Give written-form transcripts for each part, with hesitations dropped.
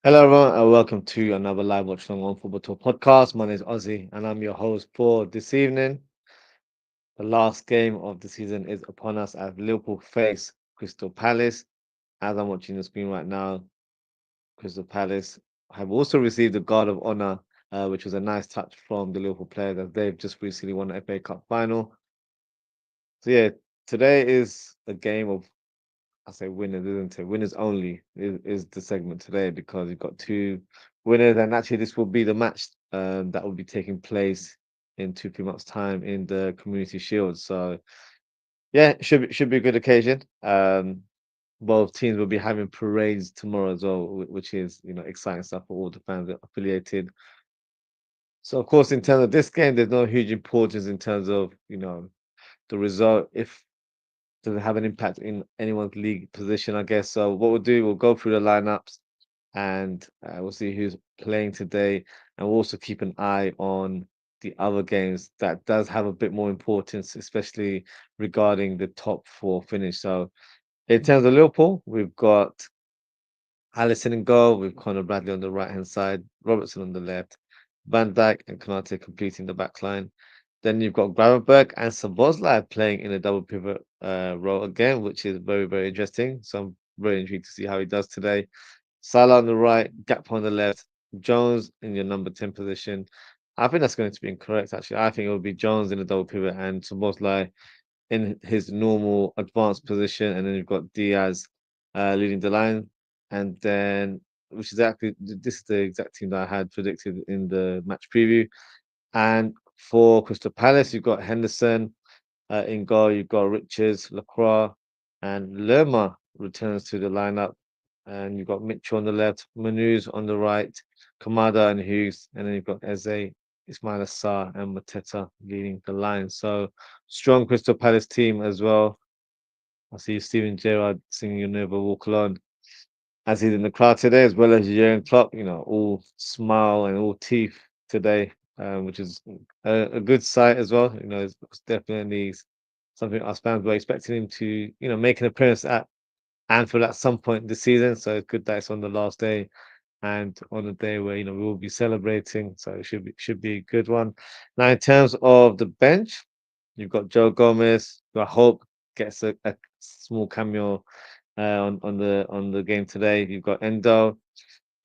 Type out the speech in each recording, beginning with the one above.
Hello, everyone, and welcome to another live Watchalong on Football Talk podcast. My name is Ozzie, and I'm your host for this evening. The last game of the season is upon us as Liverpool face Crystal Palace. As I'm watching the screen right now, Crystal Palace have also received the Guard of Honor, which was a nice touch from the Liverpool players as they've just recently won the FA Cup final. So, yeah, today is a game of I say winners, isn't it? Winners only is the segment today because you've got two winners, and actually this will be the match that will be taking place in 3 months' time in the Community Shield. So yeah, should be a good occasion. Both teams will be having parades tomorrow as well, which is exciting stuff for all the fans that are affiliated. So of course, in terms of this game, there's no huge importance in terms of the result. If doesn't have an impact in anyone's league position, I guess. So what we'll do, we'll go through the lineups and we'll see who's playing today, and we'll also keep an eye on the other games that does have a bit more importance, especially regarding the top four finish. So in terms of Liverpool, we've got Alisson in goal, with Conor Bradley on the right hand side, Robertson on the left, Van Dijk and Konate completing the back line. Then you've got Gravenberch and Szoboszlai playing in a double pivot role again, which is very, very interesting. So I'm very intrigued to see how he does today. Salah on the right, Gakpo on the left, Jones in your number 10 position. I think that's going to be incorrect, actually. I think it will be Jones in a double pivot and Szoboszlai in his normal advanced position. And then you've got Diaz leading the line. And then, which is exactly, this is the exact team that I had predicted in the match preview. And for Crystal Palace, you've got Henderson in goal, you've got Richards, Lacroix, and Lerma returns to the lineup. And you've got Mitchell on the left, Manuz on the right, Kamada and Hughes, and then you've got Eze, Ismail Assar, and Mateta leading the line. So strong Crystal Palace team as well. I see Steven Gerrard singing "You Never Walk Alone" as he's in the crowd today, as well as Jurgen Klopp. All smile and all teeth today, which is a good sight as well. It's definitely something us fans were expecting him to, make an appearance at Anfield at some point this season. So it's good that it's on the last day and on a day where we will be celebrating. So it should be a good one. Now, in terms of the bench, you've got Joe Gomez, who I hope gets a small cameo on the game today. You've got Endo,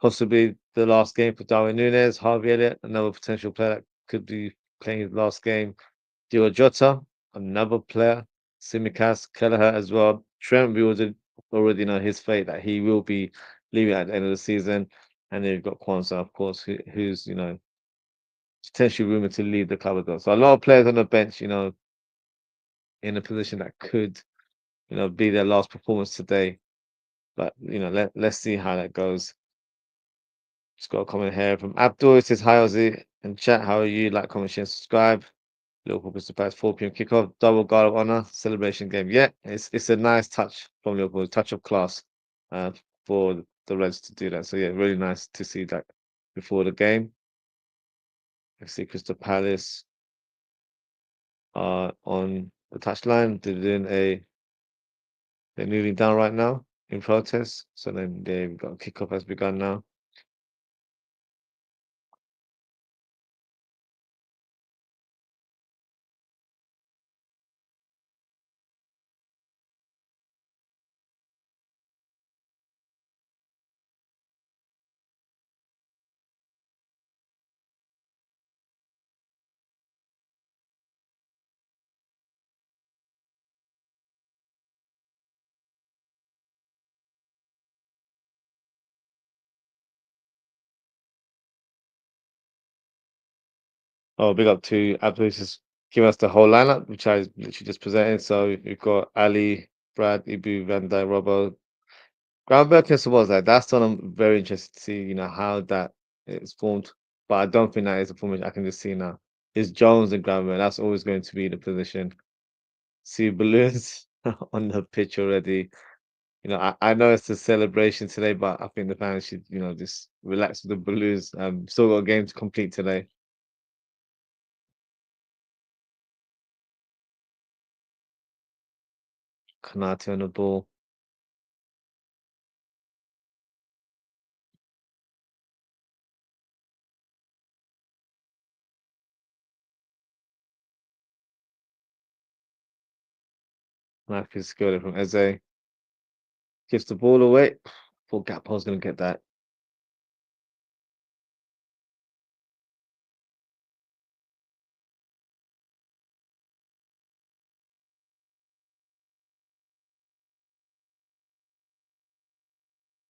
possibly the last game for Darwin Núñez, Harvey Elliott, another potential player that could be playing his last game. Diogo Jota, another player. Simicast, Kelleher as well. Trent, we already know his fate, that he will be leaving at the end of the season. And then you've got Kwanzaa, of course, who's potentially rumored to leave the club as well. So a lot of players on the bench, in a position that could, be their last performance today. But let's see how that goes. Just got a comment here from Abdul. It says, "Hi Ozzy and chat. How are you? Like, comment, share, subscribe." Liverpool Crystal Palace 4 p.m. kickoff, double guard of honor celebration game. Yeah, it's a nice touch from Liverpool, touch of class, for the Reds to do that. So yeah, really nice to see that before the game. I see Crystal Palace on the touchline. They're kneeling down right now in protest. So then they've got kickoff has begun now. Oh, big up to Abdul just give us the whole lineup, which I literally just presented. So we've got Ali, Brad, Ibu, Van Dijk, Robbo, Gravenberch and Szoboszlai. That's what I'm very interested to see, how that is formed. But I don't think that is a formation I can just see now. It's Jones and Gravenberch. That's always going to be the position. See balloons on the pitch already. I know it's a celebration today, but I think the fans should, just relax with the balloons. Still got a game to complete today. Konate on the ball. Nice skill from Eze. Gives the ball away. Thought Gakpo's going to get that.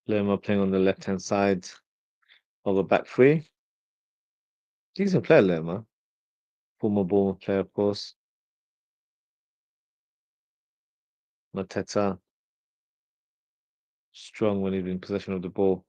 Lerma playing on the left-hand side of a back three. Decent player, Lerma. Former Bournemouth player, of course. Mateta. Strong when he's in possession of the ball.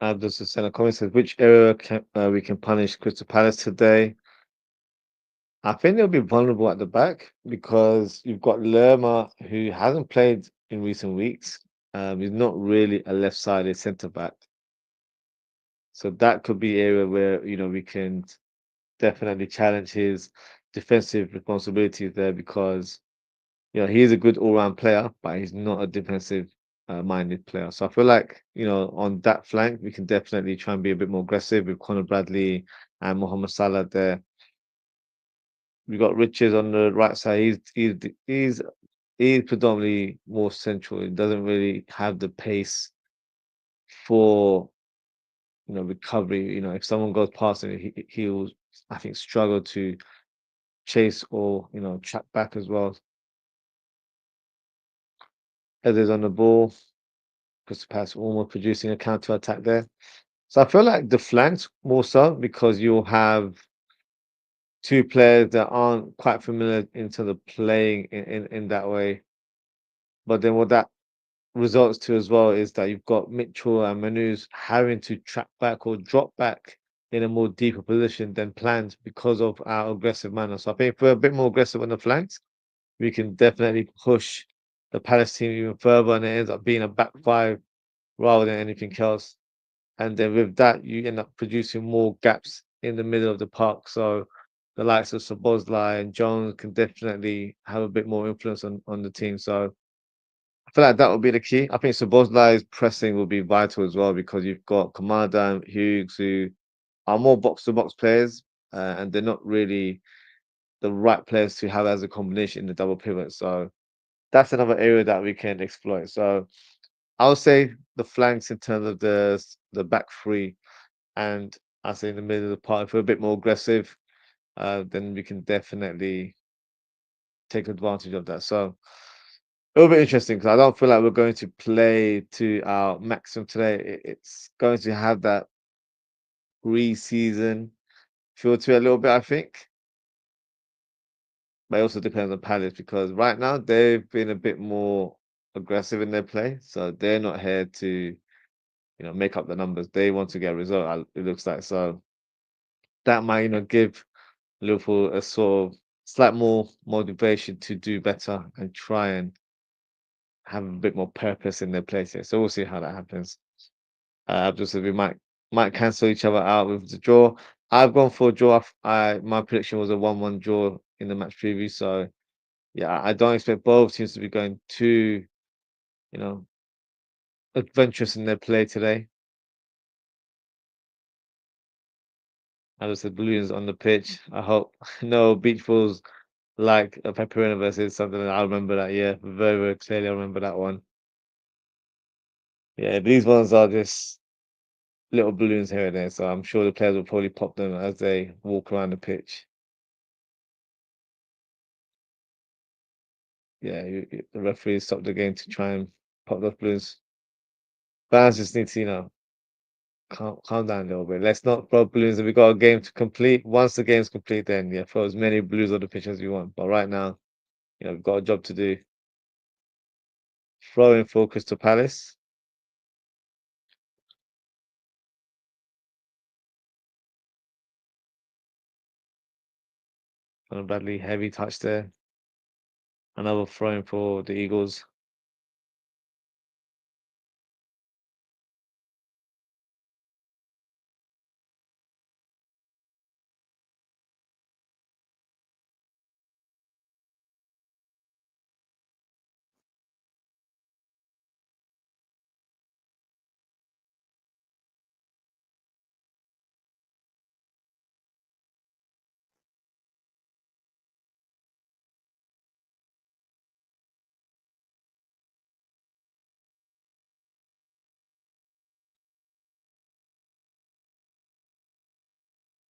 Abdus Hussein comment says, which area we can punish Crystal Palace today? I think they'll be vulnerable at the back because you've got Lerma, who hasn't played in recent weeks. He's not really a left-sided centre back. So that could be area where, we can definitely challenge his defensive responsibilities there because, he is a good all-round player, but he's not a defensive minded player. So I feel like, on that flank, we can definitely try and be a bit more aggressive with Conor Bradley and Mohamed Salah there. We've got Richards on the right side. He's predominantly more central. He doesn't really have the pace for recovery. If someone goes past him, he'll I think struggle to chase or track back as well. Others on the ball, Crystal Palace almost producing a counter attack there. So I feel like the flanks more so because you'll have two players that aren't quite familiar into the playing in that way. But then what that results to as well is that you've got Mitchell and Manu's having to track back or drop back in a more deeper position than planned because of our aggressive manner. So I think if we're a bit more aggressive on the flanks, we can definitely push the Palace team even further and it ends up being a back five rather than anything else. And then with that, you end up producing more gaps in the middle of the park. So the likes of Szoboszlai and Jones can definitely have a bit more influence on the team. So I feel like that will be the key. I think Szoboszlai's pressing will be vital as well because you've got Kamada and Hughes who are more box-to-box players and they're not really the right players to have as a combination in the double pivot. So that's another area that we can exploit. So I would say the flanks in terms of the back three, and I say in the middle of the park, if we're a bit more aggressive, then we can definitely take advantage of that. So it'll be interesting because I don't feel like we're going to play to our maximum today. It's going to have that pre-season feel to it a little bit, I think. But it also depends on Palace because right now they've been a bit more aggressive in their play, so they're not here to make up the numbers. They want to get a result. It looks like so that might give Liverpool a sort of slight more motivation to do better and try and have a bit more purpose in their play here. So we'll see how that happens. I've just said we might cancel each other out with the draw. I've gone for a draw. My prediction was a 1-1 draw in the match preview. So yeah, I don't expect both teams to be going too, you know, adventurous in their play today. As I said, balloons on the pitch. I hope no beach balls like a Pepperina versus something. I remember that. Yeah, very very clearly. I remember that one. Yeah, these ones are just little balloons here and there, so I'm sure the players will probably pop them as they walk around the pitch. Yeah, the referee stopped the game to try and pop those balloons. Fans just need to, calm down a little bit. Let's not throw balloons. If we got a game to complete, once the game's complete, then yeah, throw as many balloons on the pitch as you want. But right now, we've got a job to do. Throw in focus to Palace. Conor Bradley, heavy touch there. Another throw in for the Eagles.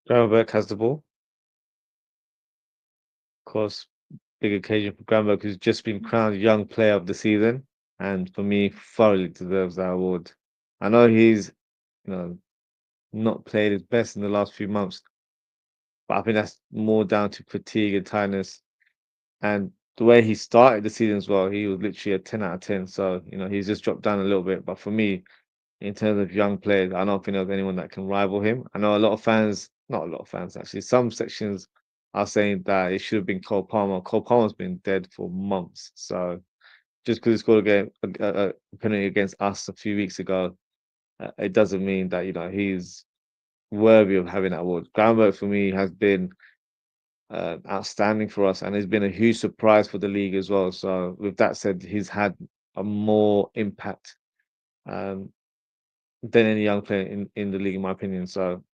Gravenberch has the ball. Of course, big occasion for Gravenberch, who's just been crowned Young Player of the Season, and for me, thoroughly deserves that award. I know he's, you know, not played his best in the last few months, but I think that's more down to fatigue and tiredness. And the way he started the season as well, he was literally a 10 out of 10. So, he's just dropped down a little bit. But for me, in terms of young players, I don't think there's anyone that can rival him. I know a lot of fans, not a lot of fans actually, some sections are saying that it should have been Cole Palmer. Cole Palmer's been dead for months. So just because he scored a penalty against us a few weeks ago, it doesn't mean that, he's worthy of having that award. Groundwork for me has been outstanding for us, and he's been a huge surprise for the league as well. So, with that said, he's had a more impact um, than any young player in the league, in my opinion. So,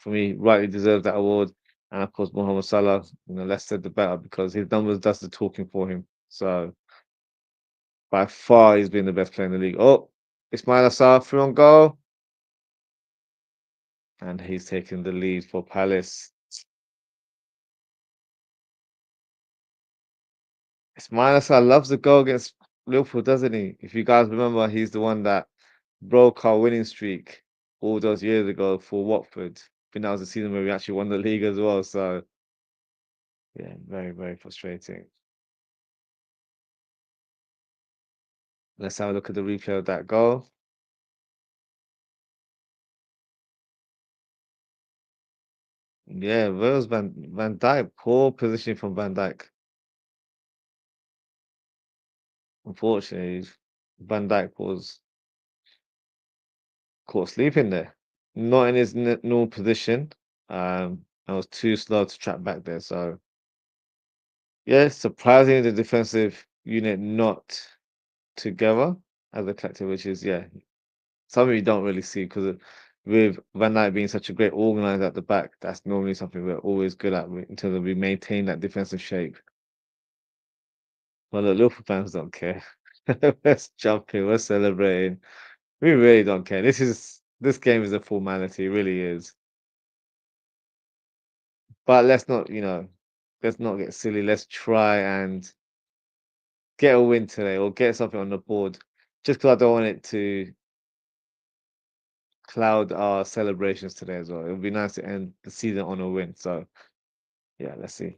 for me, rightly deserves that award. And of course, Mohamed Salah, less said the better because his numbers does the talking for him. So, by far, he's been the best player in the league. Oh, Ismail Assar through on goal, and he's taking the lead for Palace. Ismail Assar loves the goal against Liverpool, doesn't he? If you guys remember, he's the one that broke our winning streak all those years ago for Watford. I think that was the season where we actually won the league as well. So yeah, very, very frustrating. Let's have a look at the replay of that goal. Yeah, where was Van Dijk? Poor position from Van Dijk. Unfortunately, Van Dijk was caught sleeping there, not in his normal position. I was too slow to track back there. So yeah, surprisingly, the defensive unit not together as a collective, which is something you don't really see because with Van Dijk being such a great organizer at the back, that's normally something we're always good at in terms of we maintain that defensive shape. Well, the Liverpool fans don't care. We're jumping, we're celebrating. We really don't care. This game is a formality, it really is. But let's not get silly. Let's try and get a win today or get something on the board. Just because I don't want it to cloud our celebrations today as well. It would be nice to end the season on a win. So yeah, let's see.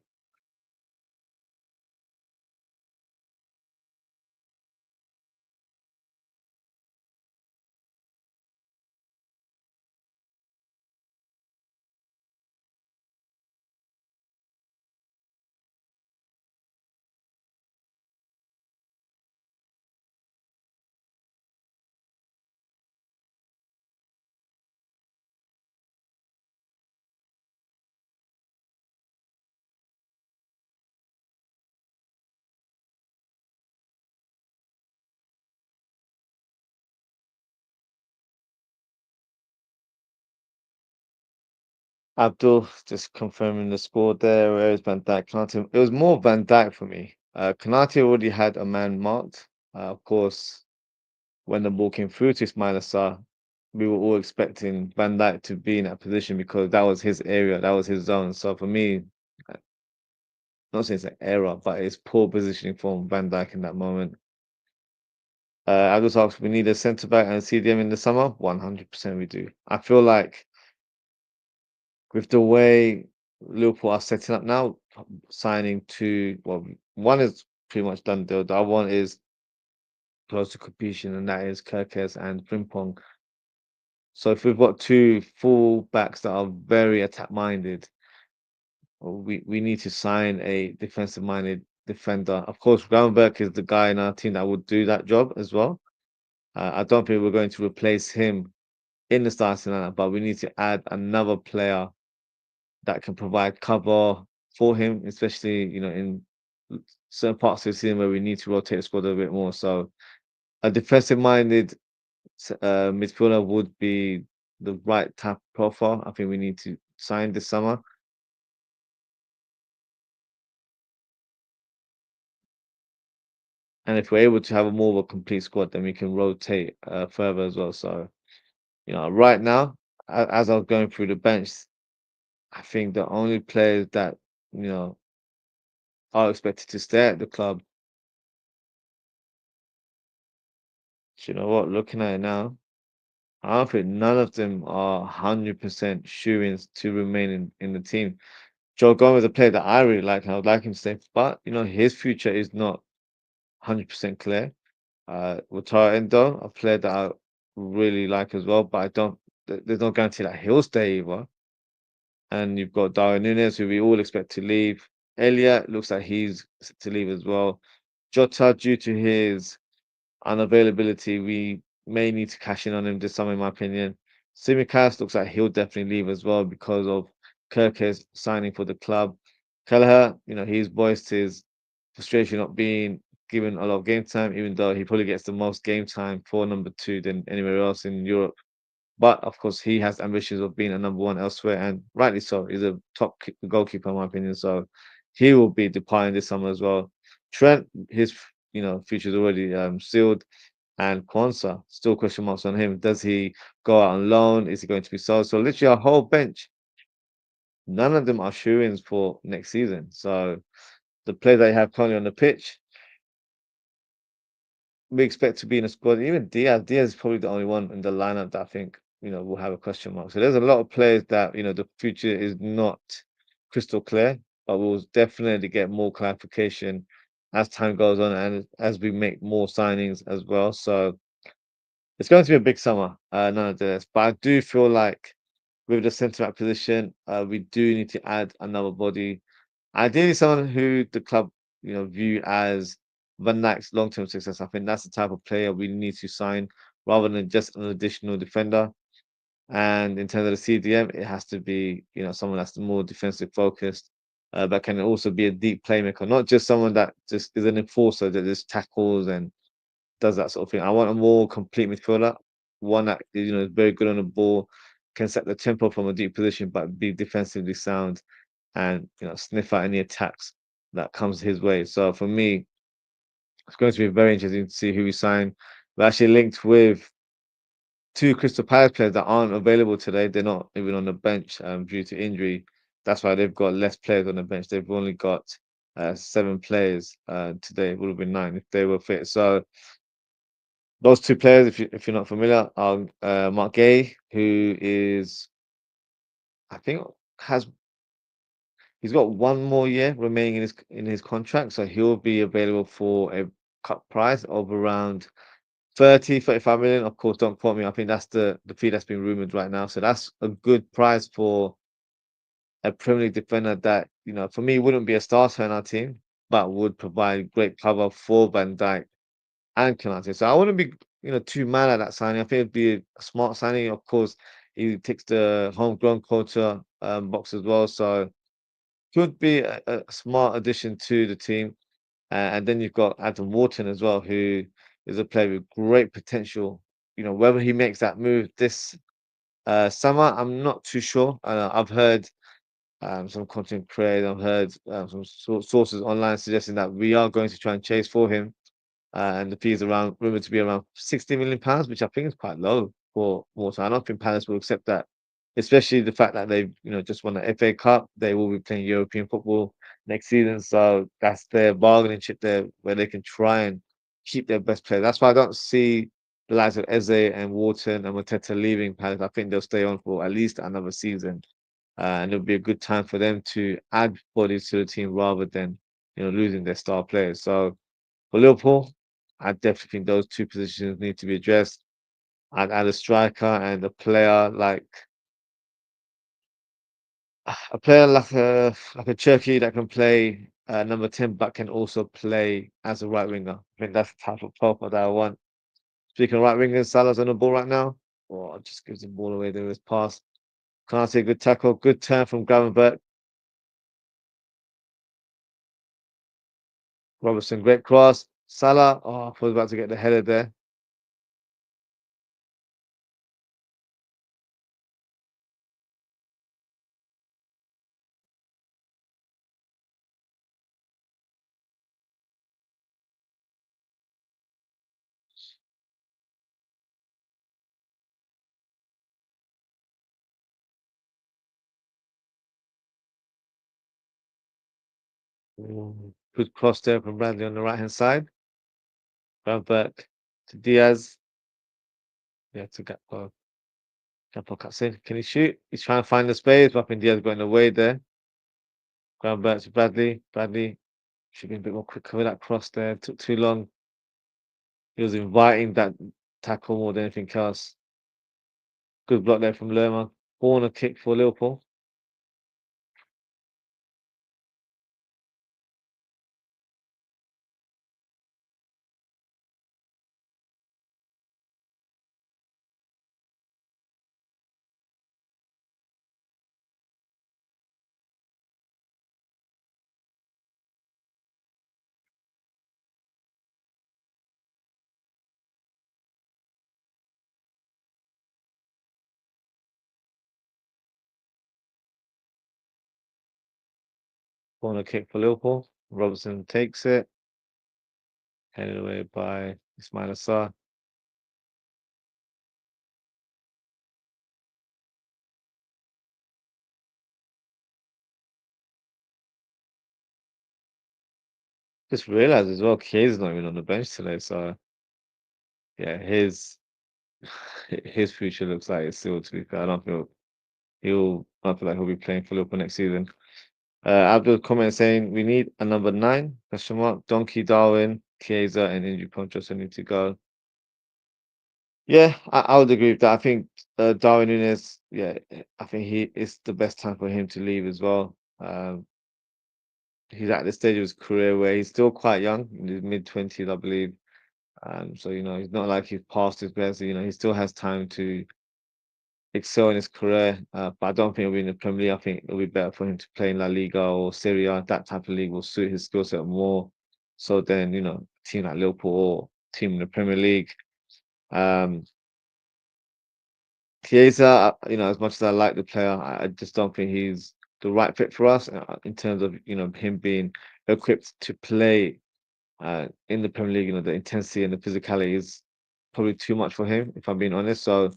Abdul just confirming the score there. Where is Van Dijk? Konate. It was more Van Dijk for me. Konate already had a man marked. Of course, when the ball came through to Ismail Assar, we were all expecting Van Dijk to be in that position because that was his area, that was his zone. So for me, uh, not saying it's an error, but it's poor positioning from Van Dijk in that moment. I just asked, we need a centre back and CDM in the summer. 100% we do. I feel like with the way Liverpool are setting up now, signing two, well, one is pretty much done deal. The other one is close to completion, and that is Kirkes and Frimpong. So if we've got two full backs that are very attack minded, we need to sign a defensive minded defender. Of course, Gravenberch is the guy in our team that would do that job as well. I don't think we're going to replace him in the starting lineup, but we need to add another player that can provide cover for him, especially in certain parts of the season where we need to rotate the squad a bit more. So a defensive minded midfielder would be the right type of profile. I think we need to sign this summer. And if we're able to have a more of a complete squad, then we can rotate further as well. So, right now, as I was going through the bench, I think the only players that, you know, are expected to stay at the club, do you know what? Looking at it now, I don't think none of them are 100% shoo-ins to remain in the team. Joe Gomez is a player that I really like, and I would like him to stay, but, his future is not 100% clear. Wataru Endo, a player that I really like as well, but I don't. There's no guarantee that he'll stay either. And you've got Darwin Nunes, who we all expect to leave. Elliot looks like he's set to leave as well. Jota, due to his unavailability, we may need to cash in on him this summer, in my opinion. Simicast looks like he'll definitely leave as well because of Kirkes signing for the club. Kelleher, he's voiced his frustration not being given a lot of game time, even though he probably gets the most game time for number two than anywhere else in Europe. But of course, he has ambitions of being a number one elsewhere, and rightly so. He's a top goalkeeper, in my opinion. So he will be departing this summer as well. Trent, his future is already sealed, and Kwanzaa, still question marks on him. Does he go out on loan? Is he going to be sold? So literally, our whole bench, none of them are shoo-ins for next season. So the players that you have currently on the pitch, we expect to be in a squad. Even Diaz is probably the only one in the lineup that I think will have a question mark. So there's a lot of players that the future is not crystal clear, but we'll definitely get more clarification as time goes on and as we make more signings as well. So it's going to be a big summer, nonetheless. But I do feel like with the centre back position, we do need to add another body. Ideally, someone who the club, view as Van Dijk's long-term success. I think that's the type of player we need to sign rather than just an additional defender. And in terms of the CDM, it has to be, someone that's more defensive focused, but can also be a deep playmaker, not just someone that just is an enforcer that just tackles and does that sort of thing. I want a more complete midfielder, one that is very good on the ball, can set the tempo from a deep position, but be defensively sound and sniff out any attacks that comes his way. So for me, it's going to be very interesting to see who we sign. We're actually linked with two Crystal Palace players that aren't available today. They're not even on the bench due to injury. That's why they've got less players on the bench. They've only got 7 players today. It would have been 9 if they were fit. So those two players, if you're not familiar, are Mark Gay, who is I think has he's got one more year remaining in his contract, so he'll be available for a cut price of around 35 million. Of course, don't quote me. I think that's the fee that's been rumored right now. So that's a good price for a Premier League defender that, for me, wouldn't be a starter in our team, but would provide great cover for Van Dijk and Konate. So I wouldn't be, too mad at that signing. I think it'd be a smart signing. Of course, he ticks the homegrown culture box as well. So could be a smart addition to the team. And then you've got Adam Wharton as well, who is a player with great potential. Whether he makes that move this summer, I'm not too sure. I've heard some content creators, I've heard some sources online suggesting that we are going to try and chase for him. and the fees around rumored to be around £60 million, which I think is quite low for Water. I don't think Palace will accept that, especially the fact that they've just won the FA Cup. They will be playing European football next season, so that's their bargaining chip there, where they can try and keep their best players. That's why I don't see the likes of Eze and Wharton and Mateta leaving Palace. I think they'll stay on for at least another season, and it'll be a good time for them to add bodies to the team rather than losing their star players. So for Liverpool, I definitely think those two positions need to be addressed. I'd add a striker and a player like a Turkey that can play number 10, but can also play as a right winger. I think that's the type of profile that I want. Speaking of right wingers, Salah's on the ball right now. Or just gives the ball away there with his pass. Can't say good tackle, good turn from Gravenberch. Robertson, great cross. Salah, I was about to get the header there. Good cross there from Bradley on the right hand side. Gravenberch to Diaz. Yeah, to Gakpo. Gakpo cuts in. Can he shoot? He's trying to find the space, but I think Diaz got in the way there. Gravenberch to Bradley. Bradley should be a bit more quicker with that cross there. Took too long. He was inviting that tackle more than anything else. Good block there from Lerma. Corner kick for Liverpool. Corner kick for Liverpool. Robertson takes it. Headed away by Ismail Assar. Just realised as well, Kie's not even on the bench today. So yeah, his his future looks like it's still to be fair. I don't feel like he'll be playing for Liverpool next season. Abdul comment saying we need a number 9, question mark. Donkey, Darwin, Chiesa, and injury Ponchos need to go. Yeah, I would agree with that. I think Darwin Núñez, yeah, I think it's the best time for him to leave as well. He's at the stage of his career where he's still quite young, in his mid-20s, I believe. So he's not like he's past his best. He still has time to excel in his career. But I don't think it'll be in the Premier League. I think it'll be better for him to play in La Liga or Serie A. That type of league will suit his skill set more. So then, a team like Liverpool or team in the Premier League. Um, Chiesa, as much as I like the player, I just don't think he's the right fit for us in terms of him being equipped to play in the Premier League. The intensity and the physicality is probably too much for him, if I'm being honest. So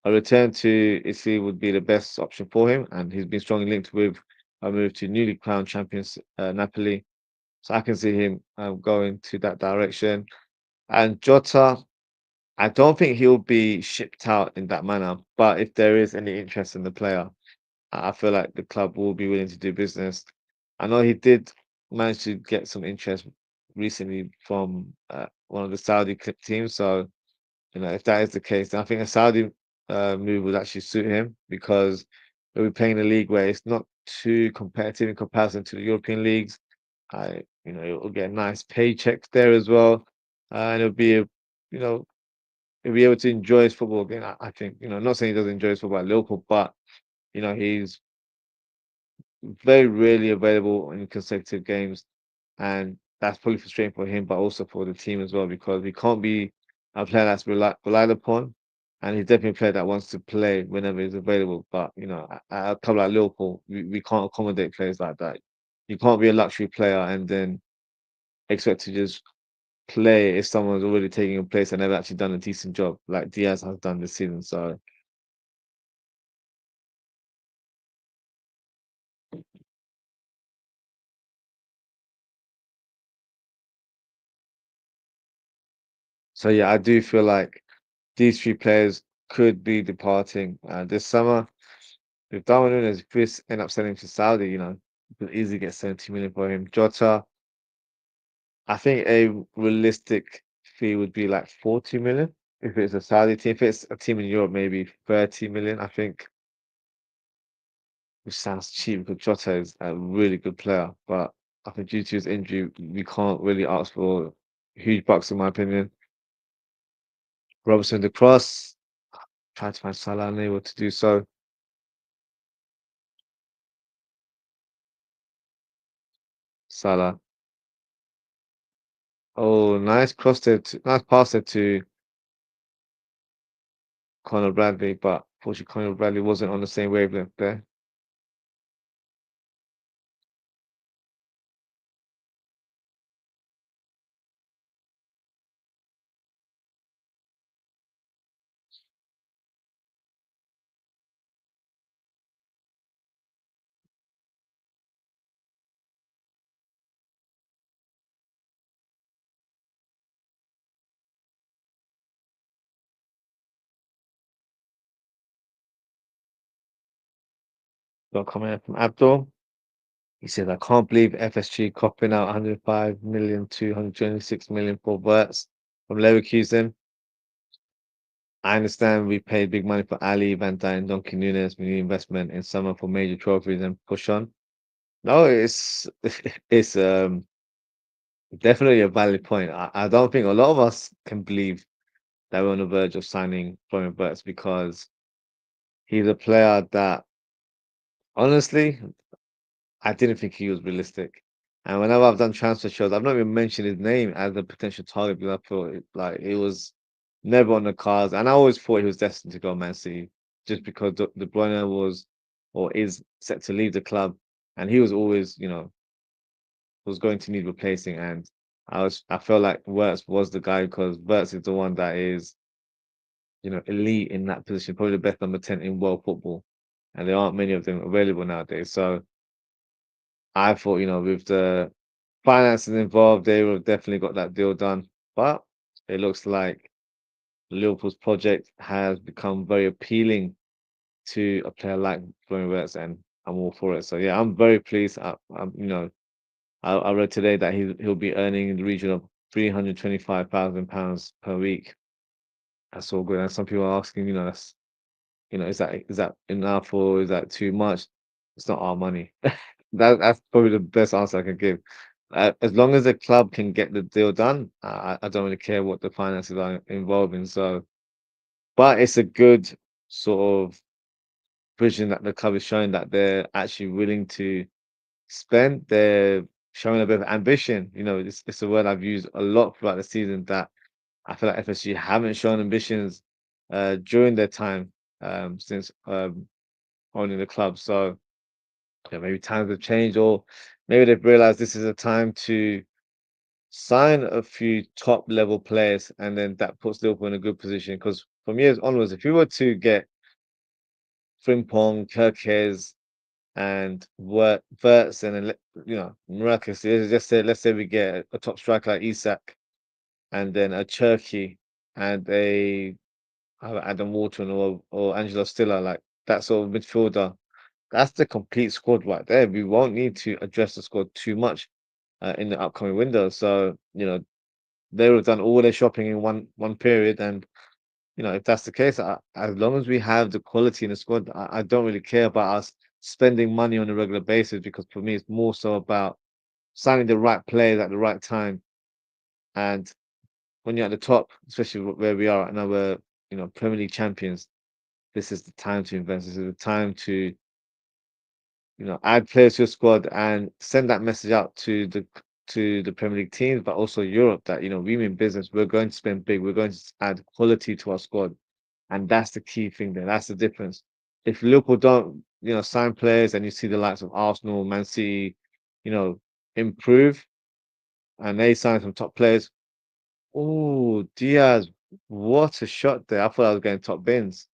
a return to Italy would be the best option for him, and he's been strongly linked with a move to newly crowned champions Napoli. So I can see him going to that direction. And Jota, I don't think he'll be shipped out in that manner. But if there is any interest in the player, I feel like the club will be willing to do business. I know he did manage to get some interest recently from one of the Saudi teams. So, if that is the case, then I think a Saudi move would actually suit him because he'll be playing in a league where it's not too competitive in comparison to the European leagues. He'll get a nice paycheck there as well, and you know, he'll be able to enjoy his football again. I think, not saying he doesn't enjoy his football at Liverpool, but he's very rarely available in consecutive games, and that's probably frustrating for him, but also for the team as well because he can't be a player that's relied upon, and he's definitely a player that wants to play whenever he's available. But at a club like Liverpool, we can't accommodate players like that. You can't be a luxury player and then expect to just play if someone's already taking a place and they've actually done a decent job, like Diaz has done this season. So yeah, I do feel like these three players could be departing this summer. If Darwin Núñez, if this end up selling to Saudi, you could easily get 70 million for him. Jota, I think a realistic fee would be like 40 million. If it's a Saudi team, if it's a team in Europe, maybe 30 million, I think, which sounds cheap because Jota is a really good player. But I think due to his injury, we can't really ask for huge bucks, in my opinion. Robertson, the cross, tried to find Salah, unable to do so. Salah. Oh, nice cross there, nice pass there to Conor Bradley, but unfortunately Conor Bradley wasn't on the same wavelength there. Got a comment from Abdul. He said, I can't believe FSG copping out 105 million to 126 million for Wirtz from Leverkusen. I understand we paid big money for Ali, Van Dijk, Donkey Nunes. We need investment in summer for major trophies and push on. No, it's it's definitely a valid point. I don't think a lot of us can believe that we're on the verge of signing Florian Wirtz because he's a player that honestly I didn't think he was realistic. And whenever I've done transfer shows, I've not even mentioned his name as a potential target because I thought it was never on the cards. And I always thought he was destined to go Man City just because De Bruyne was or is set to leave the club. And he was always, was going to need replacing. And I felt like Wirtz was the guy because Wirtz is the one that is, elite in that position, probably the best number 10 in world football. And there aren't many of them available nowadays. So I thought, with the finances involved, they would have definitely got that deal done. But it looks like Liverpool's project has become very appealing to a player like Florian Wirtz, and I'm all for it. So yeah, I'm very pleased. I read today that he'll be earning in the region of £325,000 per week. That's all good. And some people are asking, that's is that enough or is that too much? It's not our money. That's probably the best answer I can give. As long as the club can get the deal done, I don't really care what the finances are involved in. So, but it's a good sort of vision that the club is showing that they're actually willing to spend. They're showing a bit of ambition. It's a word I've used a lot throughout the season that I feel like FSG haven't shown ambitions during their time since owning the club. So yeah, maybe times have changed, or maybe they've realized this is a time to sign a few top level players, and then that puts Liverpool in a good position. Because from years onwards, if you were to get Frimpong, Kirkes, and Wirtz, and then miraculously, let's say we get a top striker like Isak, and then a Cherky, and a Adam Wharton or Angelo Stiller, like that sort of midfielder. That's the complete squad right there. We won't need to address the squad too much in the upcoming window. So, they would have done all their shopping in one period. And, if that's the case, as long as we have the quality in the squad, I don't really care about us spending money on a regular basis because for me, it's more so about signing the right players at the right time. And when you're at the top, especially where we are right now, we're, Premier League champions, this is the time to invest. This is the time to add players to your squad and send that message out to the Premier League teams, but also Europe that we mean business. We're going to spend big. We're going to add quality to our squad, and that's the key thing. There, that's the difference. If Liverpool don't, sign players, and you see the likes of Arsenal, Man City, improve, and they sign some top players, Oh, Diaz, what a shot there. I thought I was getting top bins.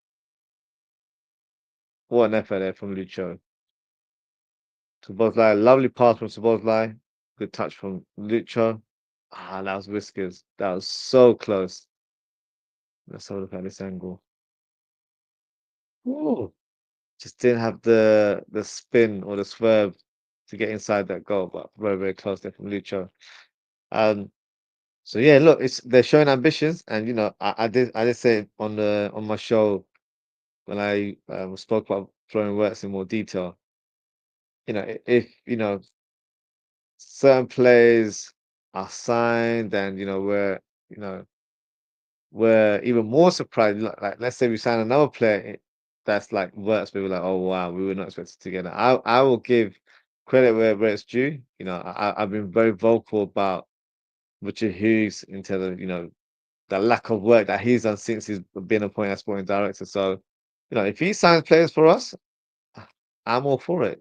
What an effort there from Lucho. Szoboszlai, lovely pass from Szoboszlai. Good touch from Lucho. Ah, that was whiskers. That was so close. Let's have a look at this angle. Ooh, just didn't have the spin or the swerve to get inside that goal, but very, very close there from Lucho. Um, so yeah, look, they're showing ambitions, and I did say it on my show when I spoke about throwing works in more detail. If certain players are signed, and you know we're even more surprised. Like, let's say we sign another player that's like works, we were like, oh wow, we were not expected to get that. I will give credit where it's due. I've been very vocal about Richard Hughes in terms of the lack of work that he's done since he's been appointed as sporting director. So, if he signs players for us, I'm all for it.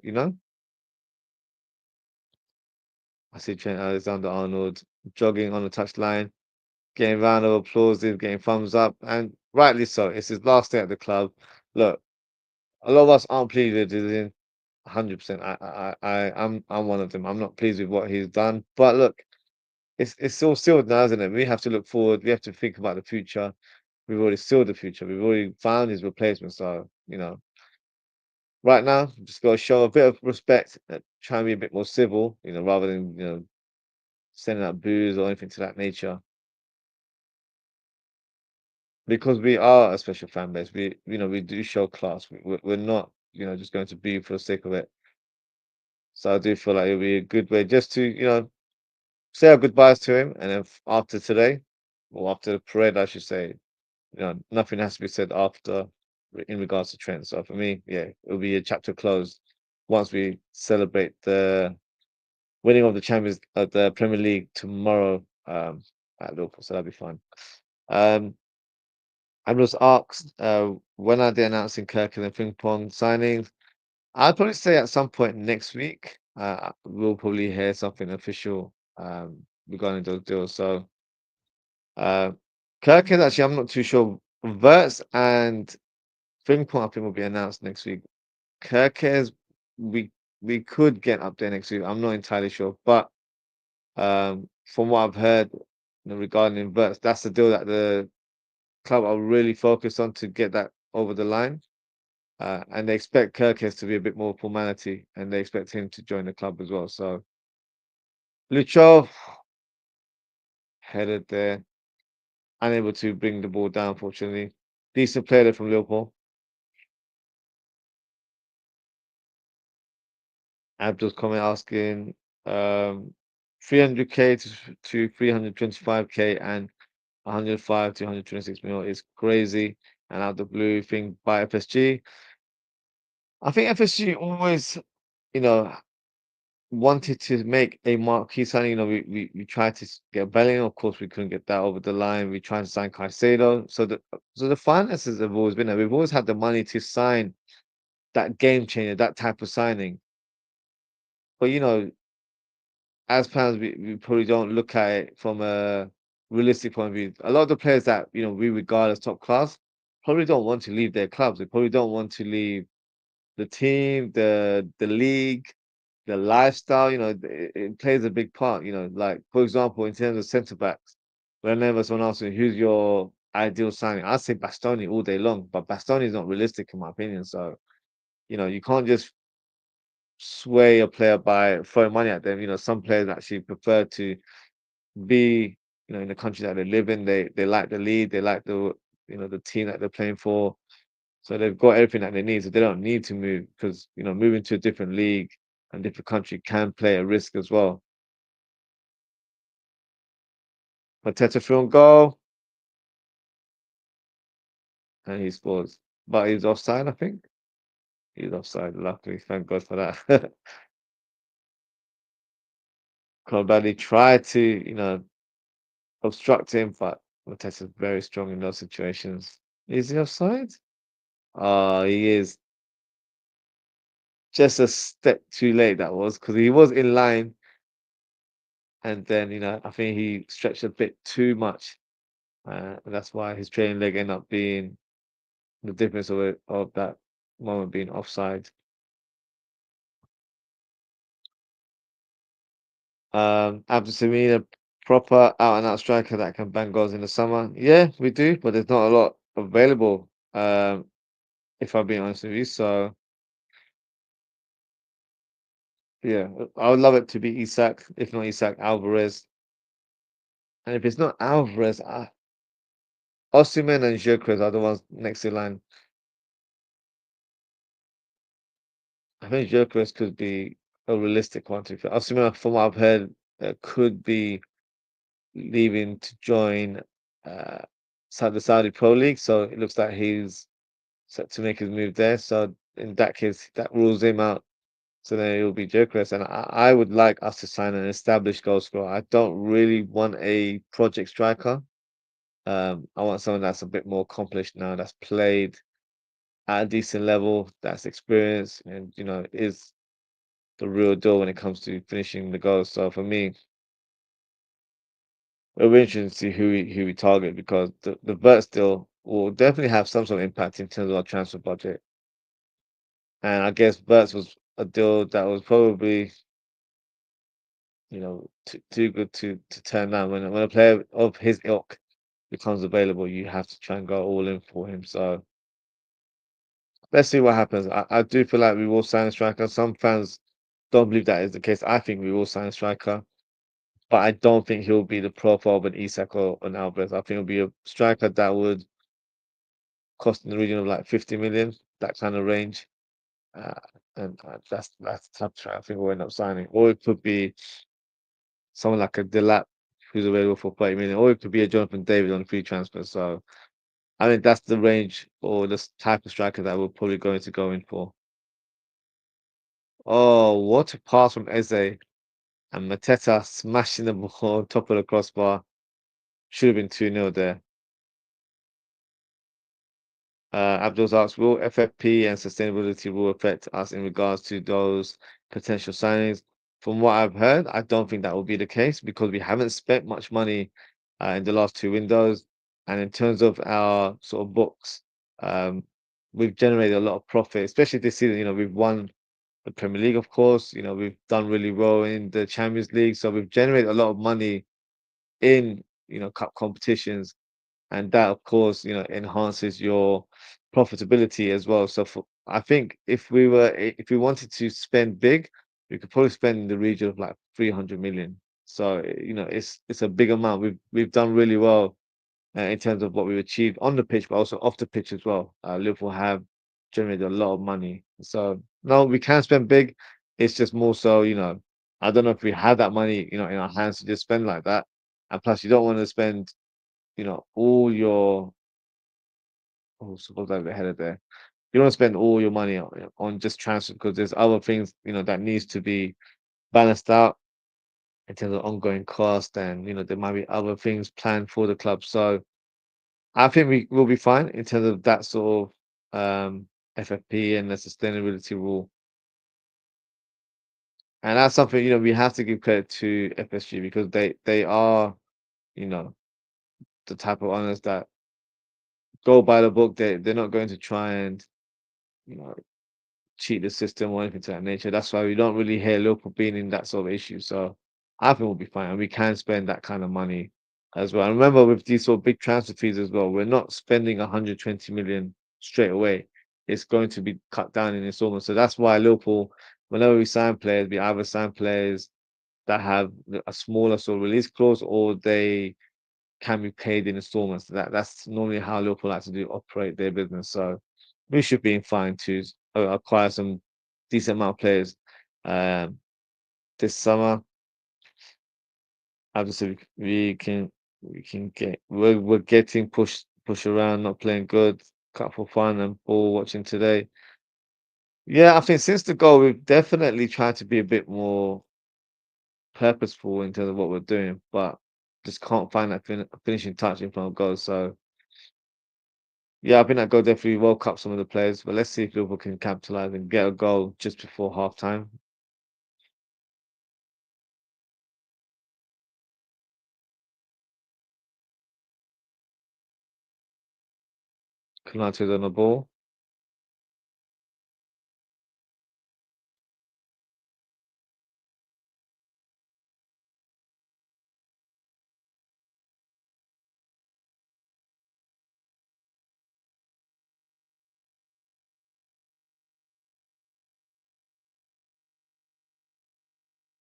I see Trent Alexander-Arnold jogging on the touchline, getting round of applause, getting thumbs up, and rightly so. It's his last day at the club. Look, a lot of us aren't pleased with it. 100%. I'm one of them. I'm not pleased with what he's done. But look, it's all sealed now, isn't it? We have to look forward. We have to think about the future. We've already sealed the future. We've already found his replacement. So, right now, just got to show a bit of respect, try and be a bit more civil, rather than, sending out booze or anything to that nature. Because we are a special fan base. We do show class. We're not, just going to be for the sake of it. So I do feel like it'll be a good way just to, say our goodbyes to him. And then after today, or after the parade, I should say, nothing has to be said after in regards to Trent. So for me, yeah, it'll be a chapter closed once we celebrate the winning of the champions of the Premier League tomorrow at Liverpool. So that'll be fun. Um, I was asked when are they announcing Kirk and the ping pong signings? I'd probably say at some point next week, we'll probably hear something official regarding those deals. So uh, Kirk is actually, I'm not too sure. Verts and ping pong, I think, will be announced next week. Kirk is, we we could get up there next week. I'm not entirely sure, but from what I've heard, regarding Verts, that's the deal that the club are really focused on to get that over the line. And they expect Kirkes to be a bit more formality, and they expect him to join the club as well. So Lucho headed there, unable to bring the ball down, fortunately. Decent player there from Liverpool. Abdul's comment asking 300k to 325k and 105 to 126 mil is crazy. And out of the blue thing by FSG. I think FSG always, you know, wanted to make a marquee signing. We tried to get Bellingham. Of course, we couldn't get that over the line. We tried to sign Caicedo. So the finances have always been there. We've always had the money to sign that game changer, that type of signing. But as fans, we probably don't look at it from a realistic point of view. A lot of the players that we regard as top class probably don't want to leave their clubs. They probably don't want to leave the team, the league, the lifestyle. It plays a big part. Like for example, in terms of centre backs, whenever someone asks me who's your ideal signing, I say Bastoni all day long, but Bastoni is not realistic in my opinion. So you can't just sway a player by throwing money at them. Some players actually prefer to be in the country that they live in. They like the league, they like the team that they're playing for. So they've got everything that they need. So they don't need to move because moving to a different league and different country can play a risk as well. Mateta through on goal and he scores. But he's offside, I think. He's offside, luckily. Thank God for that. Koulibaly tried to, obstruct him, but Mateta's very strong in those situations. Is he offside? Oh, he is. Just a step too late, that was, because he was in line. and then I think he stretched a bit too much, and that's why his training leg ended up being the difference of that moment being offside. Absolutely a proper out and out striker that can bang goals in the summer. Yeah, we do, but there's not a lot available. If I'm being honest with you, so yeah, I would love it to be Isak, if not Isak, Alvarez, and if it's not Alvarez, Osimhen and Gyökeres are the ones next in line. I think Gyökeres could be a realistic one to be fair. Osimhen, from what I've heard, could be leaving to join uh, the Saudi Pro League, so it looks like he's set to make his move there. So in that case, that rules him out. So then it will be Gyökeres, and I would like us to sign an established goal scorer. I don't really want a project striker. I want someone that's a bit more accomplished now, that's played at a decent level, that's experienced, and is the real deal when it comes to finishing the goals. So for me, it'll be interesting to see who we target because the Verts deal will definitely have some sort of impact in terms of our transfer budget. And I guess Verts was a deal that was probably too good to turn down. When a player of his ilk becomes available, you have to try and go all in for him. So let's see what happens. I do feel like we will sign a striker. Some fans don't believe that is the case. I think we will sign a striker, but I don't think he'll be the profile of an Isak or an Alvarez. I think it'll be a striker that would cost in the region of like 50 million, that kind of range. Uh, and that's the type of striker I think we'll end up signing. Or it could be someone like a Delap who's available for 30 million, or it could be a Jonathan David on free transfer. So I think that's the range or the type of striker that we're probably going to go in for. Oh, what a pass from Eze and Mateta smashing the ball on top of the crossbar. Should have been 2-0 there. Abdul's asked, will FFP and sustainability will affect us in regards to those potential signings? From what I've heard, I don't think that will be the case because we haven't spent much money in the last two windows. And in terms of our sort of books, um, we've generated a lot of profit, especially this season. We've won the Premier League, of course. We've done really well in the Champions League. So we've generated a lot of money in, cup competitions, and that of course enhances your profitability as well. So I think if we wanted to spend big, we could probably spend in the region of like 300 million. So it's a big amount. We've done really well in terms of what we've achieved on the pitch, but also off the pitch as well. Liverpool have generated a lot of money, so no, we can spend big. It's just more so, I don't know if we had that money, in our hands to just spend like that. And plus, you don't want to spend all your suppose over the header there. You don't spend all your money on just transfer because there's other things that needs to be balanced out in terms of ongoing cost, and there might be other things planned for the club. So I think we will be fine in terms of that sort of FFP and the sustainability rule. And that's something we have to give credit to FSG because they are you know the type of owners that go by the book. They're not going to try and you know cheat the system or anything to that nature. That's why we don't really hear Liverpool being in that sort of issue. So I think we'll be fine, and we can spend that kind of money as well. And remember, with these sort of big transfer fees as well, we're not spending 120 million straight away. It's going to be cut down in installments. So that's why Liverpool, whenever we sign players, we either sign players that have a smaller sort of release clause, or they can be paid in installments. That's normally how Liverpool like to do operate their business. So we should be fine to acquire some decent amount of players um, this summer. Obviously, we can get we're getting push around, not playing good, cut for fun and ball watching today. Yeah, I think since the goal, we've definitely tried to be a bit more purposeful in terms of what we're doing, but just can't find that finishing touch in front of goals. So yeah, I think that goal definitely woke up some of the players, but let's see if Liverpool can capitalize and get a goal just before half time. Konate's on the ball.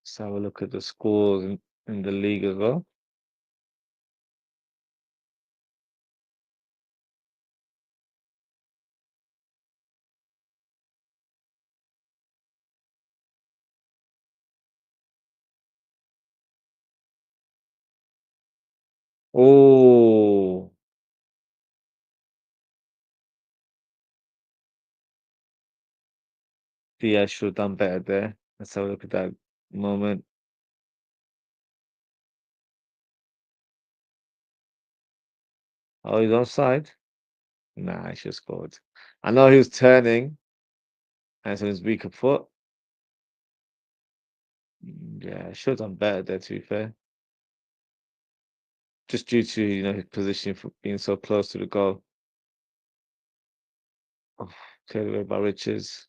Let's have a look at the scores in the league as well. Oh, Diaz should have done better there. Let's have a look at that moment. Oh, he's offside. Nah, he should have scored. I know he was turning, and so his weaker foot. Yeah, should have done better there, to be fair. Just due to, his position for being so close to the goal. Oh, cleared away by Richards.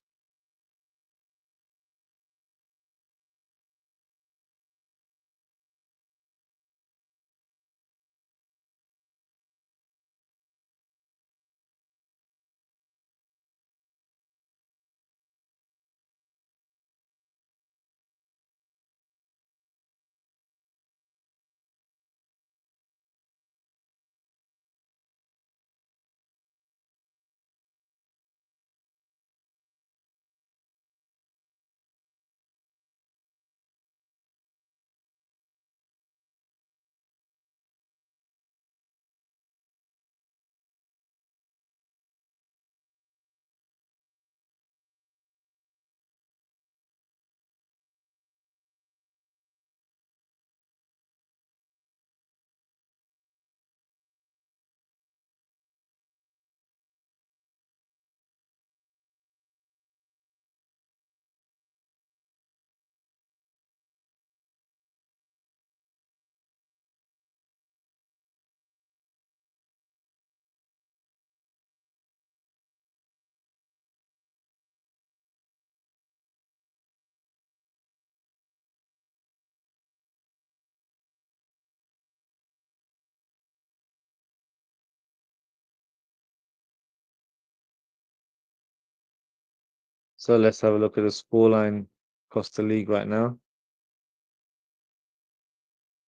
So let's have a look at the scoreline across the league right now.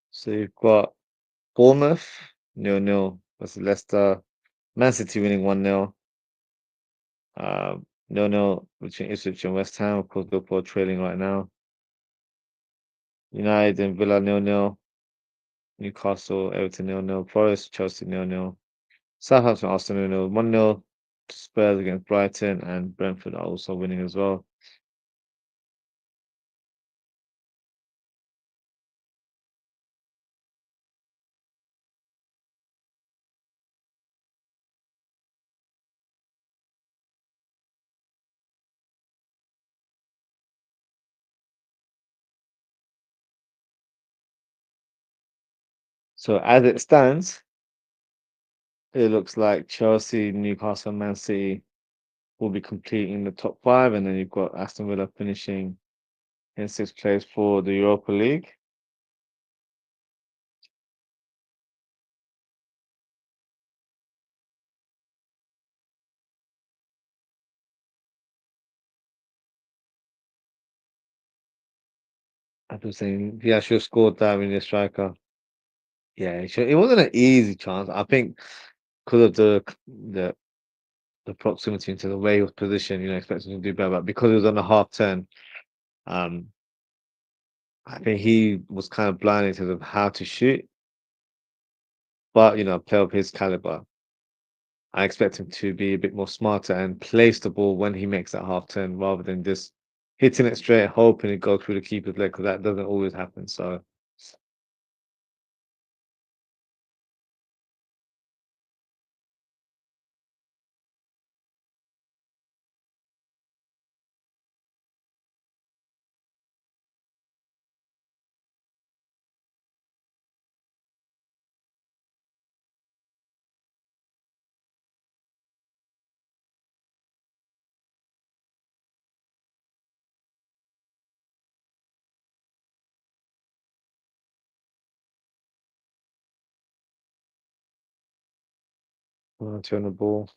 So you've got Bournemouth 0-0 versus Leicester. Man City winning 1-0. 0-0 between Ipswich and West Ham. Of course, Liverpool trailing right now. United and Villa 0-0. Newcastle, Everton 0-0. Forest, Chelsea 0-0. Southampton, Arsenal 0-0. 1-0 Spurs against Brighton, and Brentford are also winning as well. So as it stands, it looks like Chelsea, Newcastle, and Man City will be completing the top five, and then you've got Aston Villa finishing in sixth place for the Europa League. I was saying he actually scored that with the striker. Yeah, it wasn't an easy chance. I think because of the proximity into the way he was positioned, expecting him to do better. But because it was on the half turn, um, I think he was kind of blind in terms of how to shoot. But a player of his caliber, I expect him to be a bit more smarter and place the ball when he makes that half turn rather than just hitting it straight, hoping it goes through the keeper's leg, because that doesn't always happen. So Turn the ball.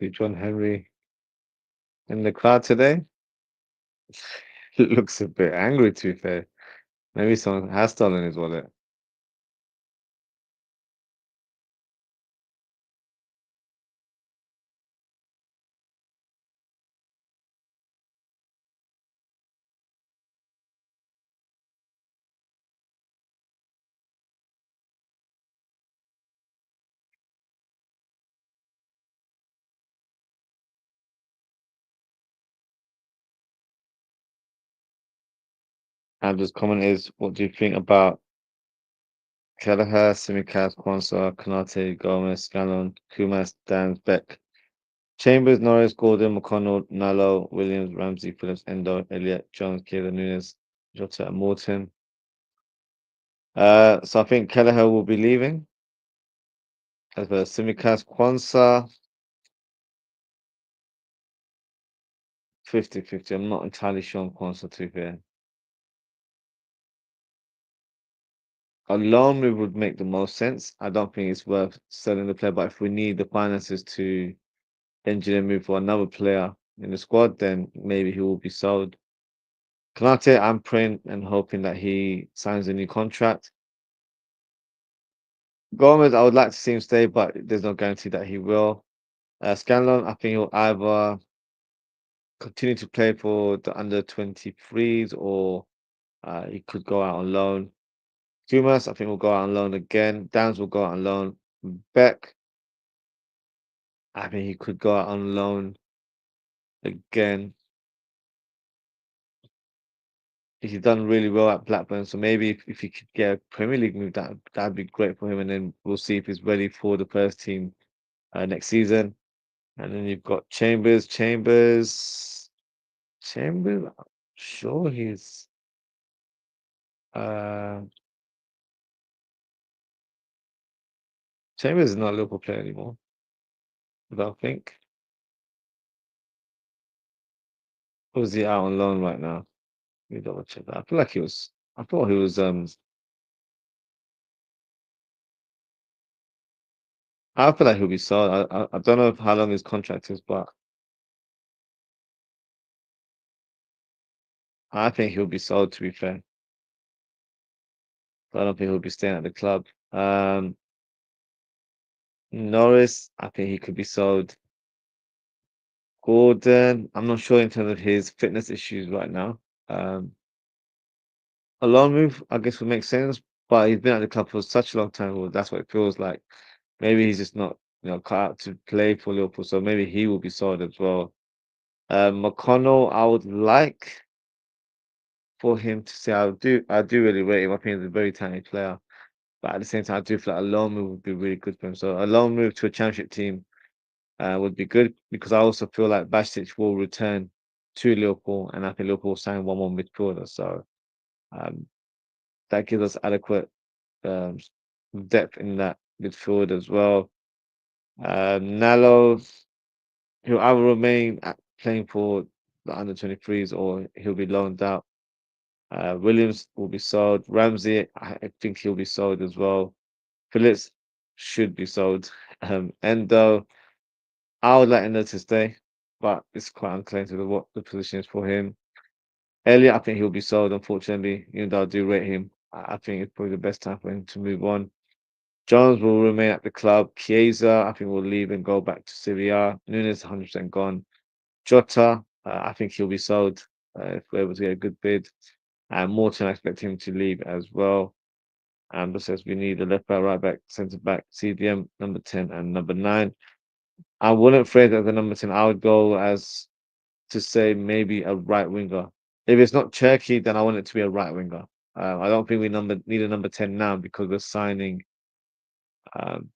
See John Henry in the crowd today. Looks a bit angry, to be fair. Maybe someone has stolen his wallet. And this comment is, what do you think about Kelleher, Simicast, Kwanzaa, Kanate, Gomez, Scallon, Kumas, Dan, Beck, Chambers, Norris, Gordon, McConnell, Nallo, Williams, Ramsey, Phillips, Endo, Elliott, Jones, Kayla Nunes, Jota, and Morton. So I think Kelleher will be leaving. As for Simicast, Kwanzaa, 50-50. I'm not entirely sure on Kwanzaa, to be fair. A loan move would make the most sense. I don't think it's worth selling the player, but if we need the finances to engineer move for another player in the squad, then maybe he will be sold. Kanate, I'm praying and hoping that he signs a new contract. Gomez, I would like to see him stay, but there's no guarantee that he will. Scanlon, I think he'll either continue to play for the under 23s or he could go out on loan. Kumas, I think will go out on loan again. Downs will go out on loan. Beck, I think he could go out on loan again. He's done really well at Blackburn, so maybe if he could get a Premier League move, that'd be great for him. And then we'll see if he's ready for the first team next season. And then you've got Chambers. Chambers. I'm sure he's. Uh, Chambers is not a Liverpool player anymore. I don't think. Or is he out on loan right now? Let me double check that. I feel like he was. I thought he was. I feel like he'll be sold. I don't know how long his contract is, but I think he'll be sold. To be fair, I don't think he'll be staying at the club. Norris, I think he could be sold. Gordon, I'm not sure in terms of his fitness issues right now. Um, a loan move, I guess, would make sense, but he's been at the club for such a long time. Well, that's what it feels like. Maybe he's just not, cut out to play for Liverpool, so maybe he will be sold as well. McConnell, I would like for him to say, I do really rate him. I think he's a very talented player, but at the same time, I do feel like a loan move would be really good for him. So a loan move to a championship team would be good because I also feel like Basic will return to Liverpool, and I think Liverpool will sign one more midfielder. So um, that gives us adequate um, depth in that midfield as well. Nalo, he'll either remain playing for the under 23s or he'll be loaned out. Williams will be sold. Ramsey, I think he'll be sold as well. Phillips should be sold. Endo, I would like Endo to stay, but it's quite unclear to what the position is for him. Elliot, I think he'll be sold, unfortunately, even though I do rate him. I think it's probably the best time for him to move on. Jones will remain at the club. Chiesa, I think, will leave and go back to Serie A. Nunes, 100% gone. Jota, I think he'll be sold if we're able to get a good bid. And Morton, I expect him to leave as well. And just says we need a left back, right back, centre back, CDM, number 10 and number 9. I wouldn't phrase it as a number 10. I would go as to say maybe a right winger. If it's not Turkey, then I want it to be a right winger. I don't think we need a number 10 now because we're signing um,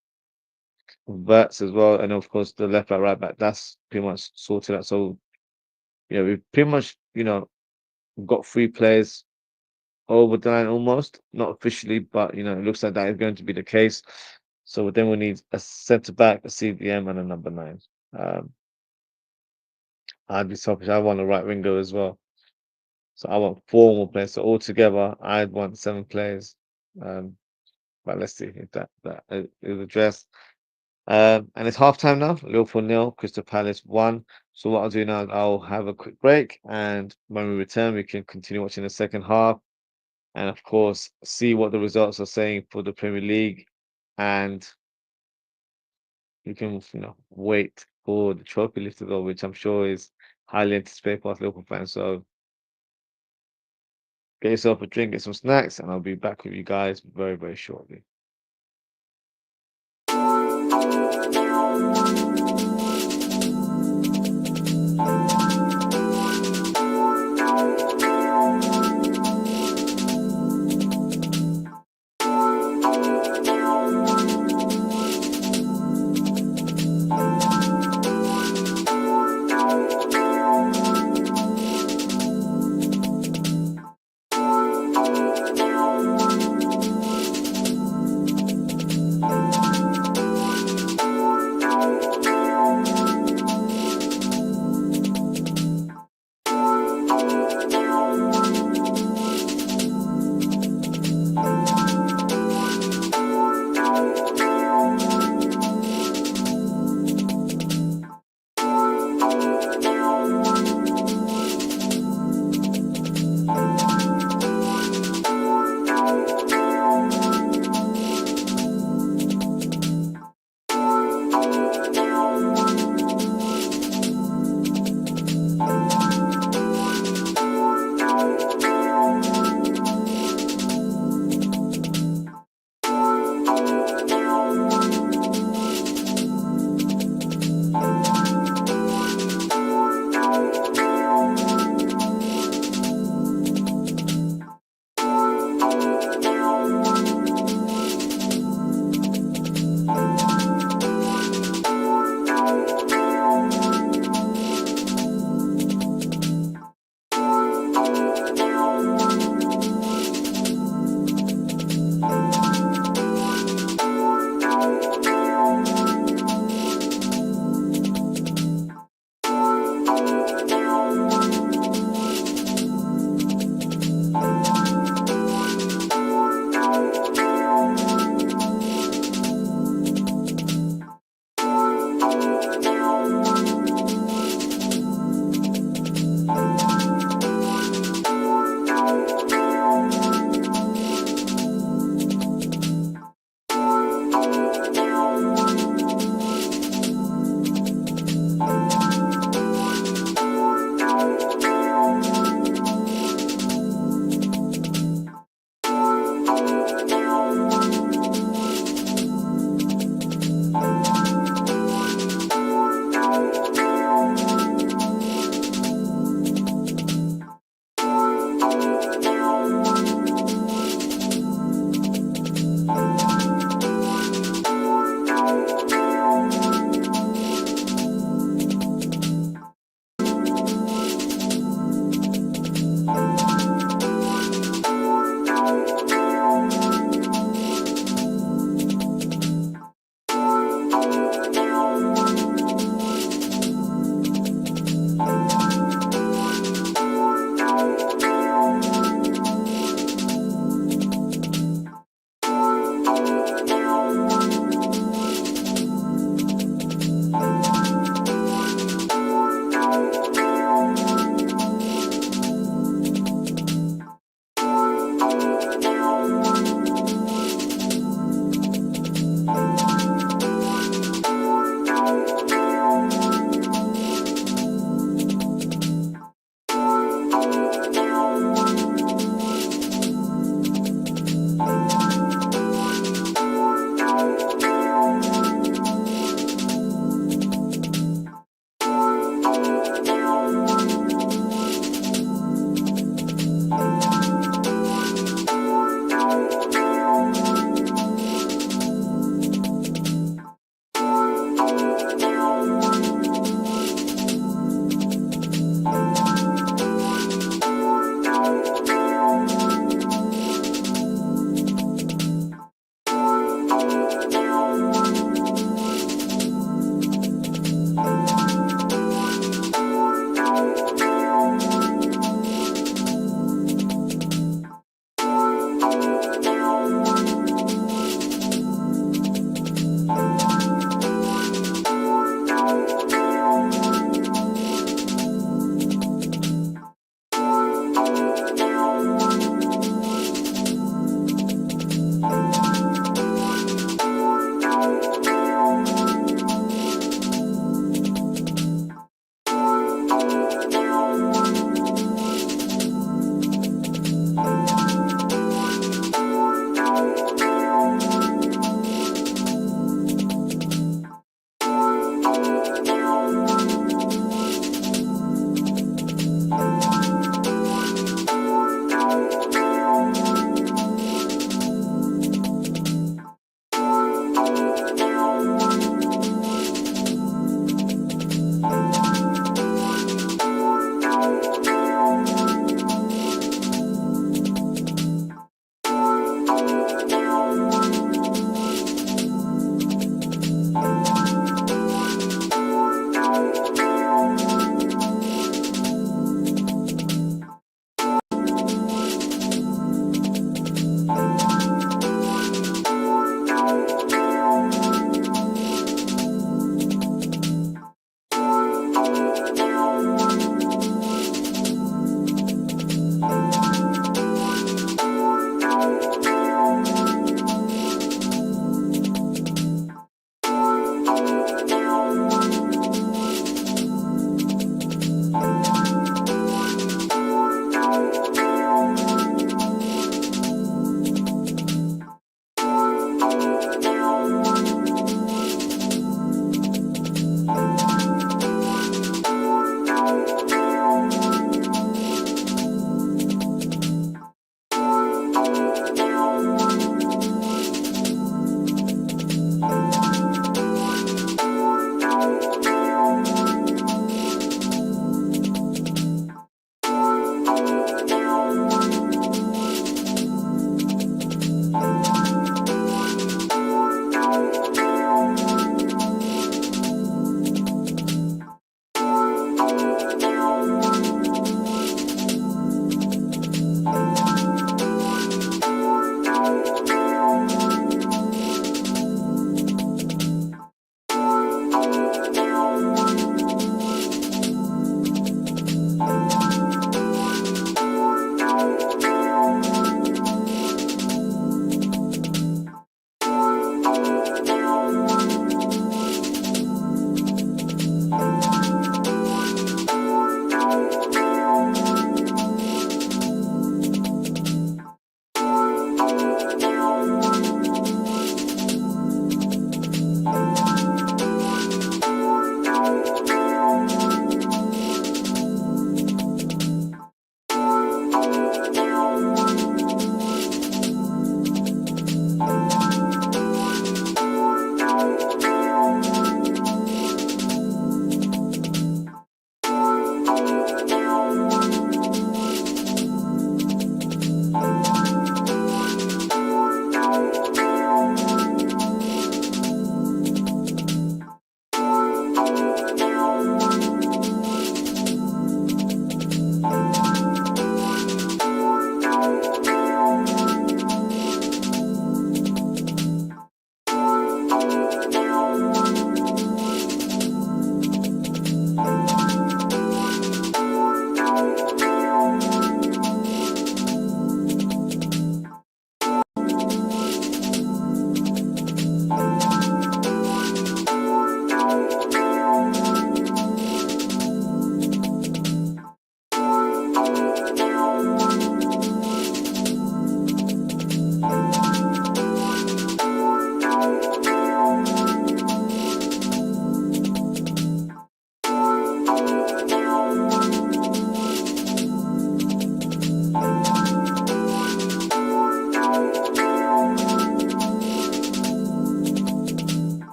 Verts as well, and of course the left back, right back. That's pretty much sorted out. So yeah, we've pretty much got 3 players over the line almost, not officially, but it looks like that is going to be the case. So then we need a centre back, a CDM, and a number 9. Um, I'd be selfish. I want a right winger as well. So I want 4 more players. So altogether, I'd want 7 players. Um, but let's see if that is addressed. And it's half time now. Liverpool 0, Crystal Palace 1. So what I'll do now is I'll have a quick break, and when we return, we can continue watching the second half, and of course see what the results are saying for the Premier League, and you can wait for the trophy list to go, which I'm sure is highly anticipated by Liverpool fans. So get yourself a drink, get some snacks, and I'll be back with you guys very, very shortly.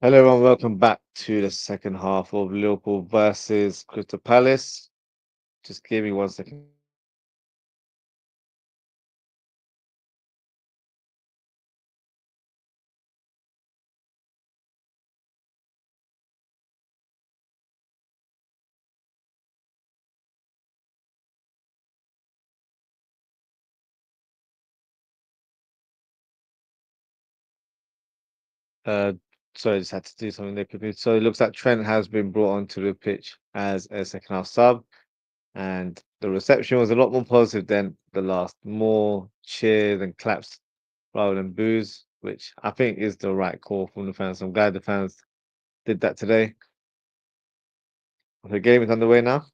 Hello everyone, welcome back to the second half of Liverpool versus Crystal Palace. Just give me 1 second. Uh, sorry, I just had to do something there quickly. So it looks like Trent has been brought onto the pitch as a second half sub, and the reception was a lot more positive than the last. More cheers and claps rather than boos, which I think is the right call from the fans. I'm glad the fans did that today. The game is underway now.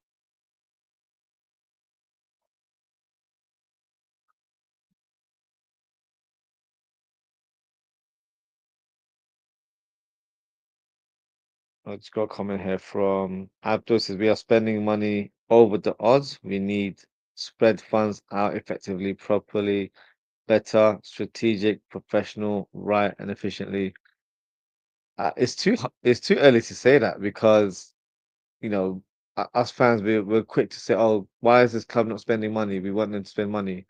I just got a comment here from Abdul says we are spending money over the odds. We need spread funds out effectively, properly, better, strategic, professional, right, and efficiently. It's too early to say that because you know us fans we're quick to say, oh, why is this club not spending money? We want them to spend money,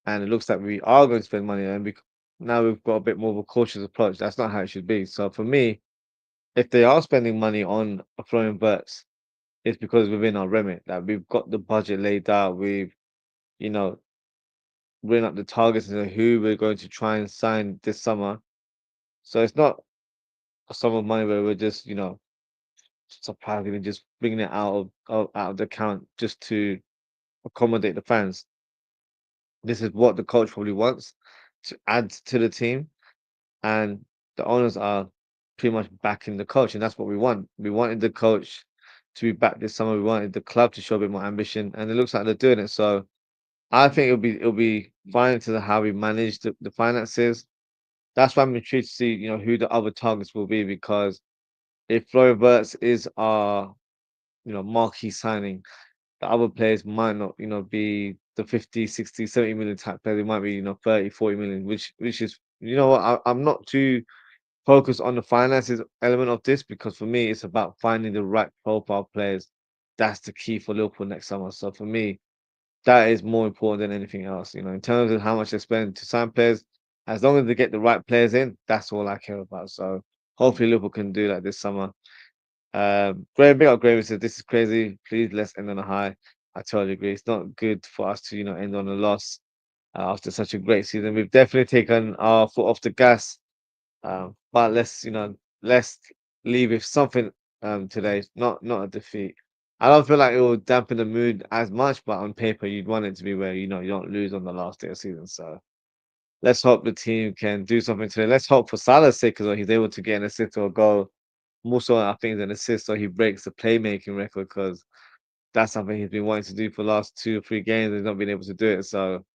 and it looks like we are going to spend money, and now we've got a bit more of a cautious approach. That's not how it should be. So for me, if they are spending money on a Florian Wirtz, it's because within our remit that we've got the budget laid out. We've, you know, written up the targets and who we're going to try and sign this summer. So it's not a sum of money where we're just, surprisingly just bringing it out of the account just to accommodate the fans. This is what the coach probably wants to add to the team, and the owners are pretty much backing the coach, and that's what we want. We wanted the coach to be back this summer. We wanted the club to show a bit more ambition, and it looks like they're doing it. So I think it'll be fine to how we manage the finances. That's why I'm intrigued to see, who the other targets will be because if Florian Wirtz is our, marquee signing, the other players might not, be the 50, 60, 70 million type players. They might be, 30, 40 million, which is, what, I'm not too focused on the finances element of this because for me it's about finding the right profile players. That's the key for Liverpool next summer. So for me, that is more important than anything else. In terms of how much they spend to sign players, as long as they get the right players in, that's all I care about. So hopefully Liverpool can do that this summer. Graham, big up Graham says this is crazy. Please let's end on a high. I totally agree. It's not good for us to end on a loss after such a great season. We've definitely taken our foot off the gas, but let's leave with something today, not a defeat. I don't feel like it will dampen the mood as much, but on paper you'd want it to be where you don't lose on the last day of season. So let's hope the team can do something today. Let's hope for Salah's sake as well. He's able to get an assist or a goal. More so, I think, an assist, so he breaks the playmaking record because that's something he's been wanting to do for the last 2 or 3 games. He's not been able to do it. So,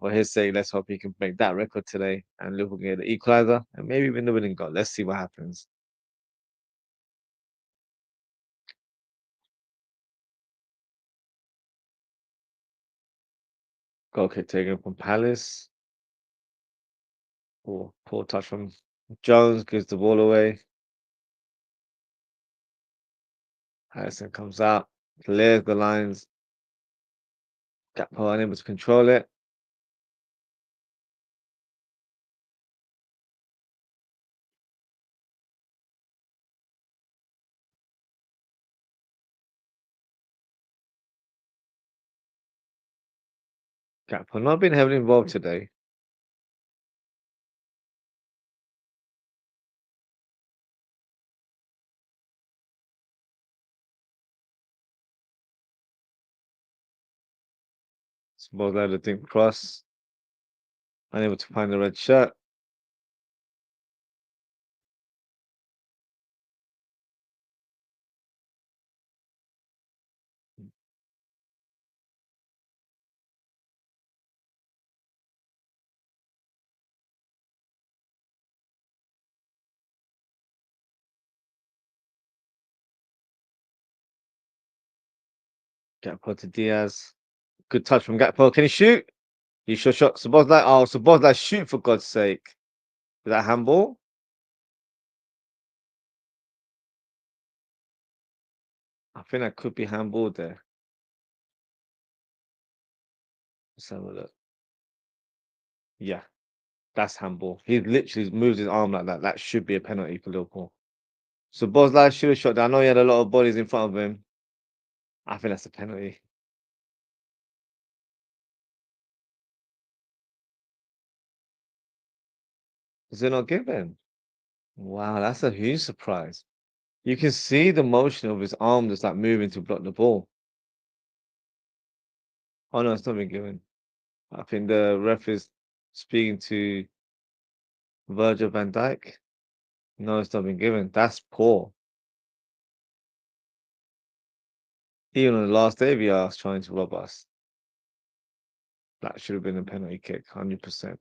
for his sake, let's hope he can break that record today and Liverpool can get the equalizer and maybe win the winning goal. Let's see what happens. Goal kick taken from Palace. Poor touch from Jones, gives the ball away. Harrison comes out, clears the lines. Gakpo unable to control it. Gakpo not been heavily involved today. Suppose I think cross. Unable to find the red shirt. Gakpo to Diaz. Good touch from Gakpo. Can he shoot? He sure shot. Sabozlai. Oh, Sabozlai shoot for God's sake. Is that handball? I think that could be handball there. Let's have a look. Yeah, that's handball. He literally moves his arm like that. That should be a penalty for Liverpool. So Boslai should have shot that. I know he had a lot of bodies in front of him. I think that's a penalty. Is it not given? Wow, that's a huge surprise. You can see the motion of his arm just like moving to block the ball. Oh no, it's not been given. I think the ref is speaking to Virgil van Dijk. No, it's not been given. That's poor. Even on the last day, VR was trying to rob us. That should have been a penalty kick, 100%.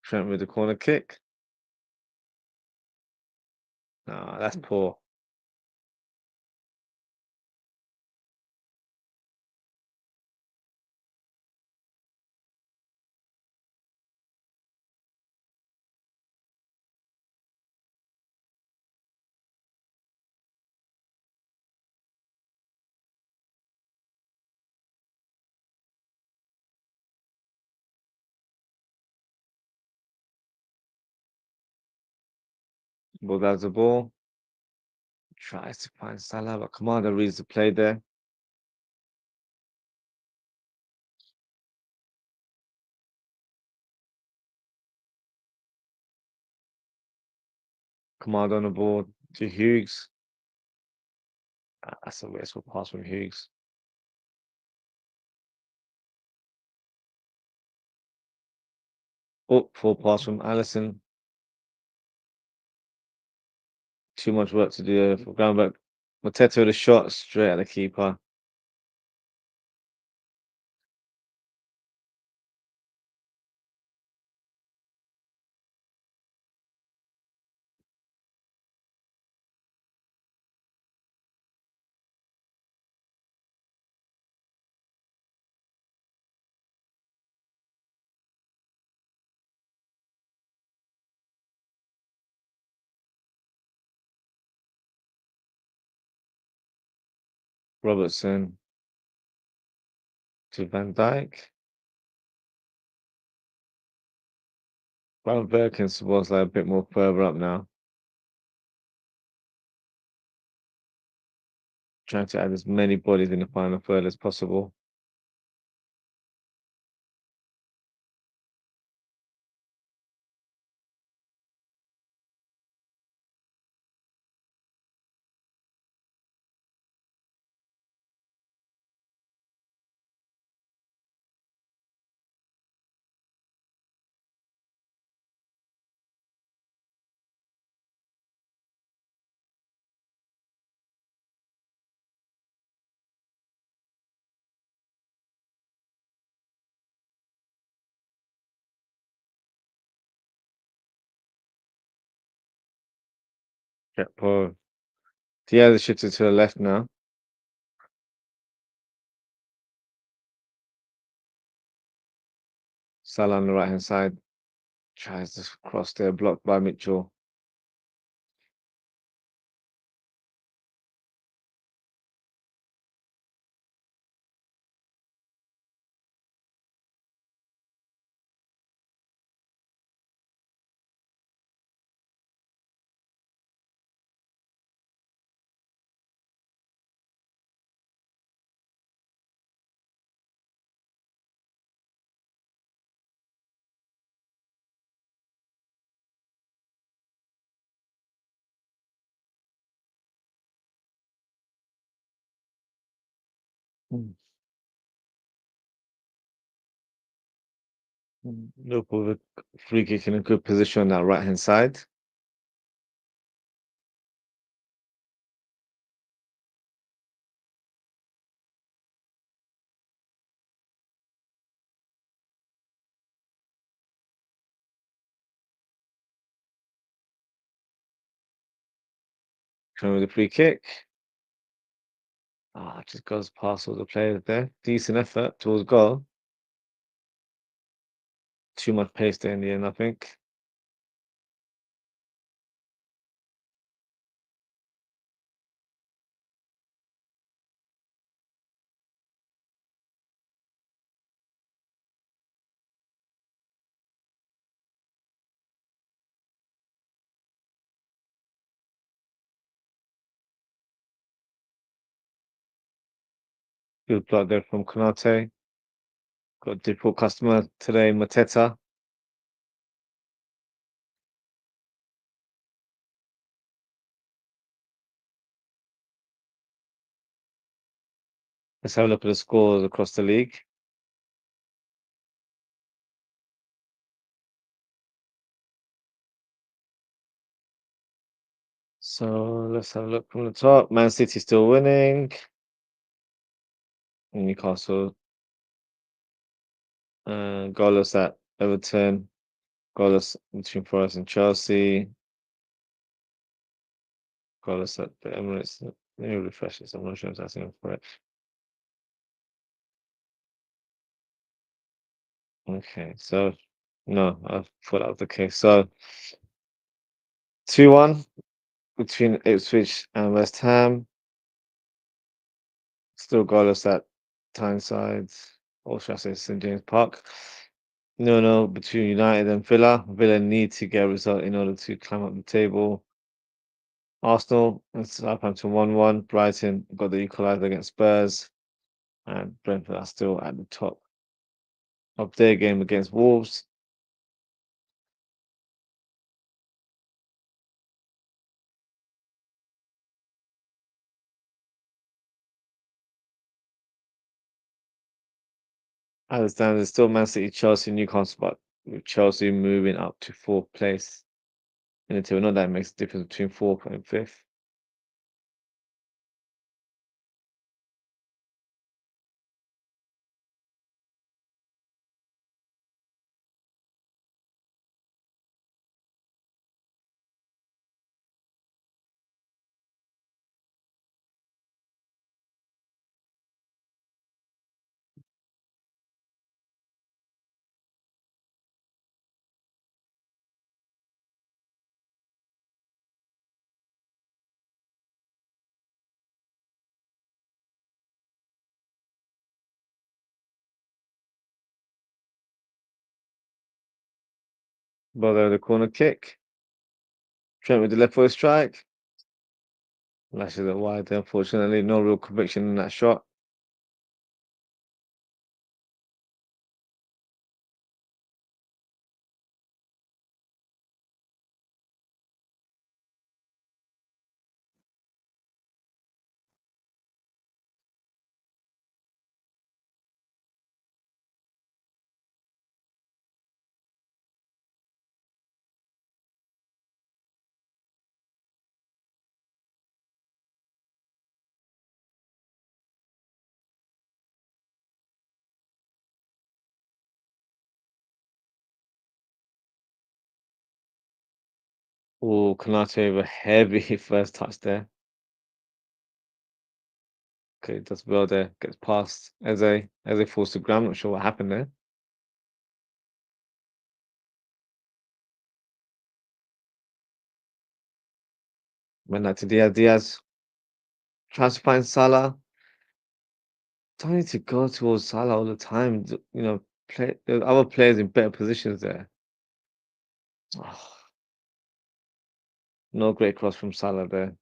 Trent with the corner kick. Nah, that's poor. Ball grabs the ball. Tries to find Salah, but Commander reads the play there. Commander on the ball to Hughes. That's a wasteful pass from Hughes. Oh, full pass from Allison. Too much work to do for Groundback. Mateta with a shot straight at the keeper. Robertson to Van Dijk. Brown Perkins was like a bit more further up now. Trying to add as many bodies in the final third as possible. Paul. Diaz is shifted to the left now. Salah on the right hand side. Tries to cross there, blocked by Mitchell. Mm. Liverpool with a free kick in a good position on that right hand side. Trying with the free kick. Just goes past all the players there. Decent effort towards goal. Too much pace there in the end, I think. Good block there from Konate. Got a difficult customer today, Mateta. Let's have a look at the scores across the league. So let's have a look from the top. Man City still winning. Newcastle goalless at Everton. Goalless between Forest and Chelsea. Goalless at the Emirates. Let me refresh this. I'm not sure if that's correct. Okay, so no, I thought that was the case. So 2-1 between Ipswich and West Ham. Still goalless at Tyneside, or should I say St James Park. No, between United and Villa. Villa need to get a result in order to climb up the table. Arsenal and Southampton 1-1. Brighton got the equaliser against Spurs. And Brentford are still at the top of their game against Wolves. As it stands, it's still Man City, Chelsea, Newcastle, but with Chelsea moving up to fourth place in the table. Not that it makes a difference between fourth and fifth. But the corner kick. Trent with the left foot strike. Lashes it wide, unfortunately. No real conviction in that shot. Oh, Konate with a heavy first touch there. Okay, does well there. Gets past Eze falls to ground. Not sure what happened there. Went that to Diaz. Tries to find Salah. Don't need to go towards Salah all the time. There's other players in better positions there. Oh, no great cross from Salah there.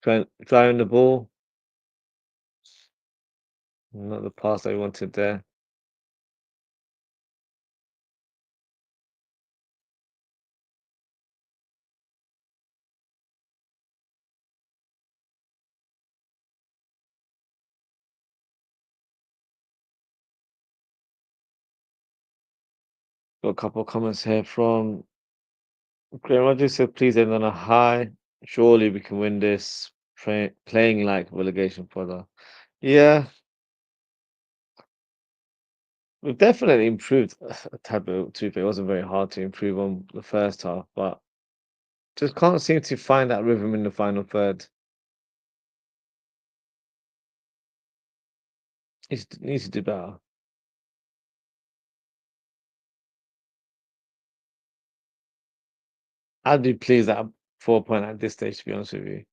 Trying the ball. Not the pass I wanted there. Got a couple of comments here from Graham Rogers said, please end on a high. Surely we can win this. Playing like relegation fodder. Yeah, we've definitely improved a tad bit. To be fair, it wasn't very hard to improve on the first half, but just can't seem to find that rhythm in the final third. Needs to do better. I'd be pleased at a 4 point at this stage, to be honest with you.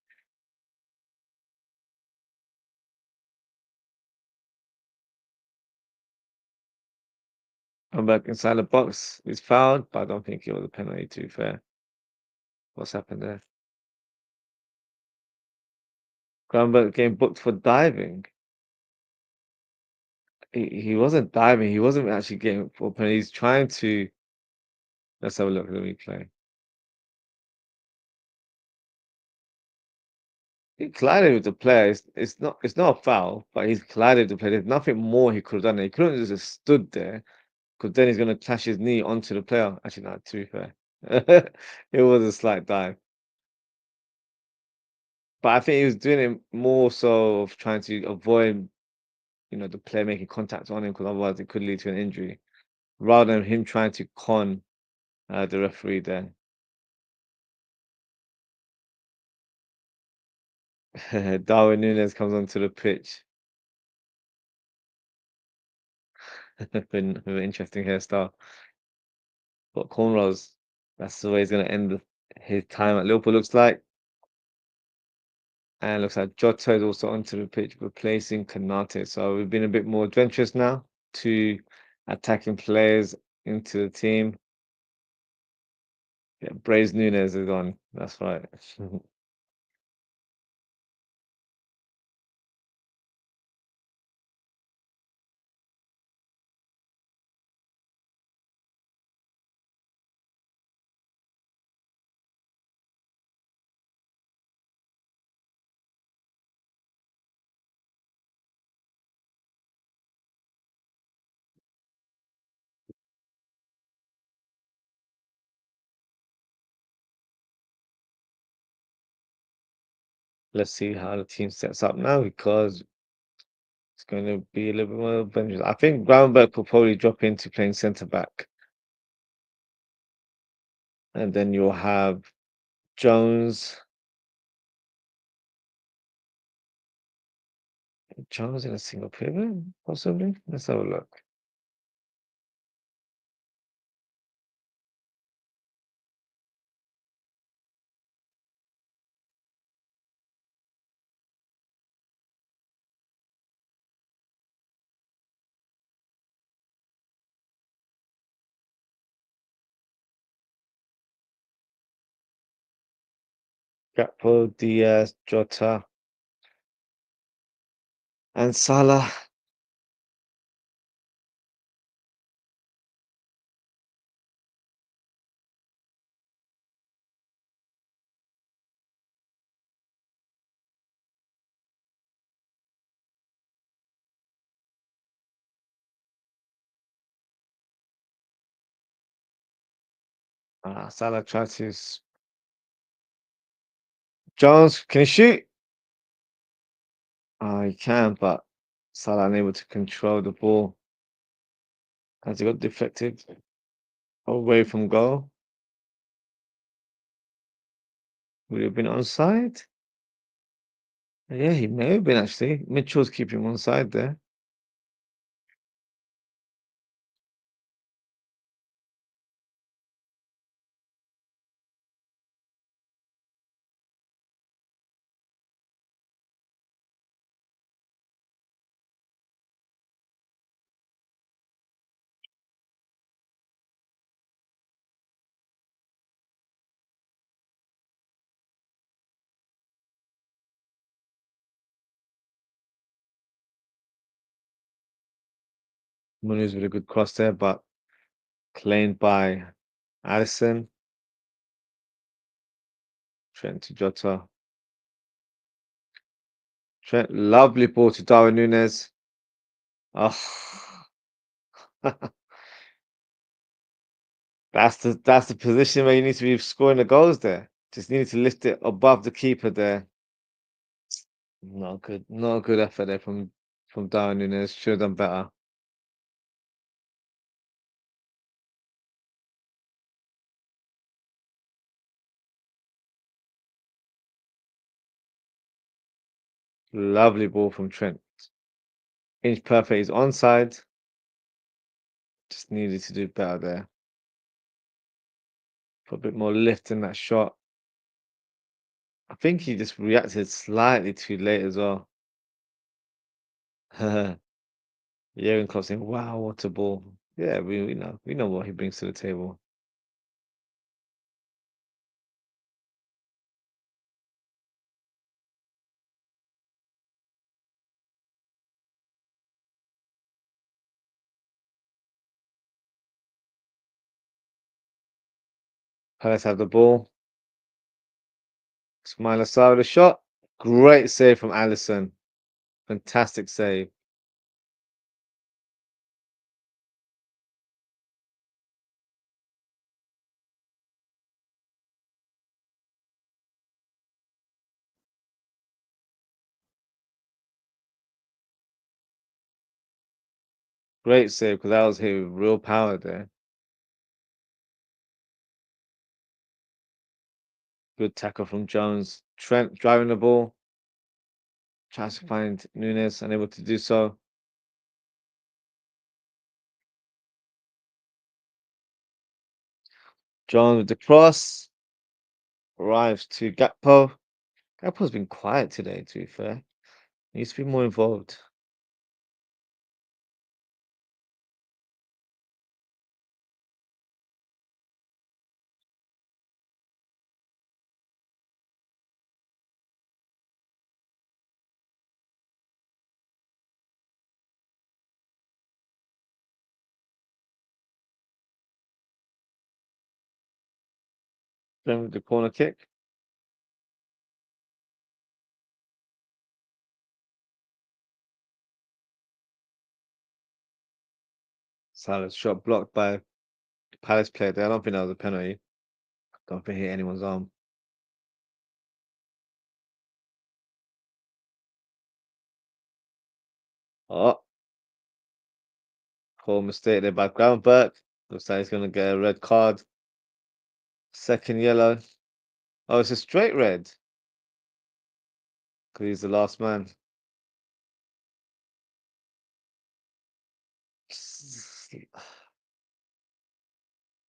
I'm back inside the box. He's fouled, but I don't think it was a penalty, to be fair. What's happened there? Graham getting booked for diving. He wasn't diving. He wasn't actually getting for a penalty. He's trying to. Let's have a look at the replay. He collided with the player. It's not a foul, but he's collided with the player. There's nothing more he could have done. He couldn't have just stood there because then he's going to clash his knee onto the player. Actually, not too fair. It was a slight dive, but I think he was doing it more so of trying to avoid, the player making contact on him because otherwise it could lead to an injury, rather than him trying to con the referee there. Darwin Nunes comes onto the pitch with an interesting hairstyle. But cornrows, that's the way he's going to end his time at Liverpool, looks like. And looks like Jota is also onto the pitch, replacing Kanate. So we've been a bit more adventurous now to attacking players into the team. Yeah, Braves Nunes is on. That's right. Let's see how the team sets up now because it's going to be a little bit more adventurous. I think Gravenberch will probably drop into playing centre back, and then you'll have Jones. Jones in a single pivot, possibly. Let's have a look. Gakpo, Diaz, Jota, and Salah. Salah tries to. Jones, can he shoot? He can, but Salah unable to control the ball as he got deflected away from goal. Would he have been onside? Yeah, he may have been actually. Mitchell's keeping him onside there. Muniz with a good cross there, but claimed by Addison. Trent to Jota. Trent, lovely ball to Darwin Nunes. Oh, that's the position where you need to be scoring the goals there. Just needed to lift it above the keeper there. Not good. Not a good effort there from Darwin Nunes. Should have done better. Lovely ball from Trent. Inch perfect is onside. Just needed to do better there. Put a bit more lift in that shot. I think he just reacted slightly too late as well. Jurgen Klopp saying, "Wow, what a ball!" Yeah, we know what he brings to the table. Palace have the ball. Smile aside with a shot. Great save from Allison. Fantastic save. Great save because that was hit with real power there. Good tackle from Jones. Trent driving the ball. Tries to find Nunes, unable to do so. Jones with the cross. Arrives to Gakpo. Gakpo's been quiet today, to be fair. He needs to be more involved. Then with the corner kick. Salah's shot blocked by Palace player there. I don't think that was a penalty. Don't think it hit anyone's arm. Oh, poor mistake there by Gravenberch. Looks like he's going to get a red card. Second yellow. Oh, it's a straight red. Because he's the last man.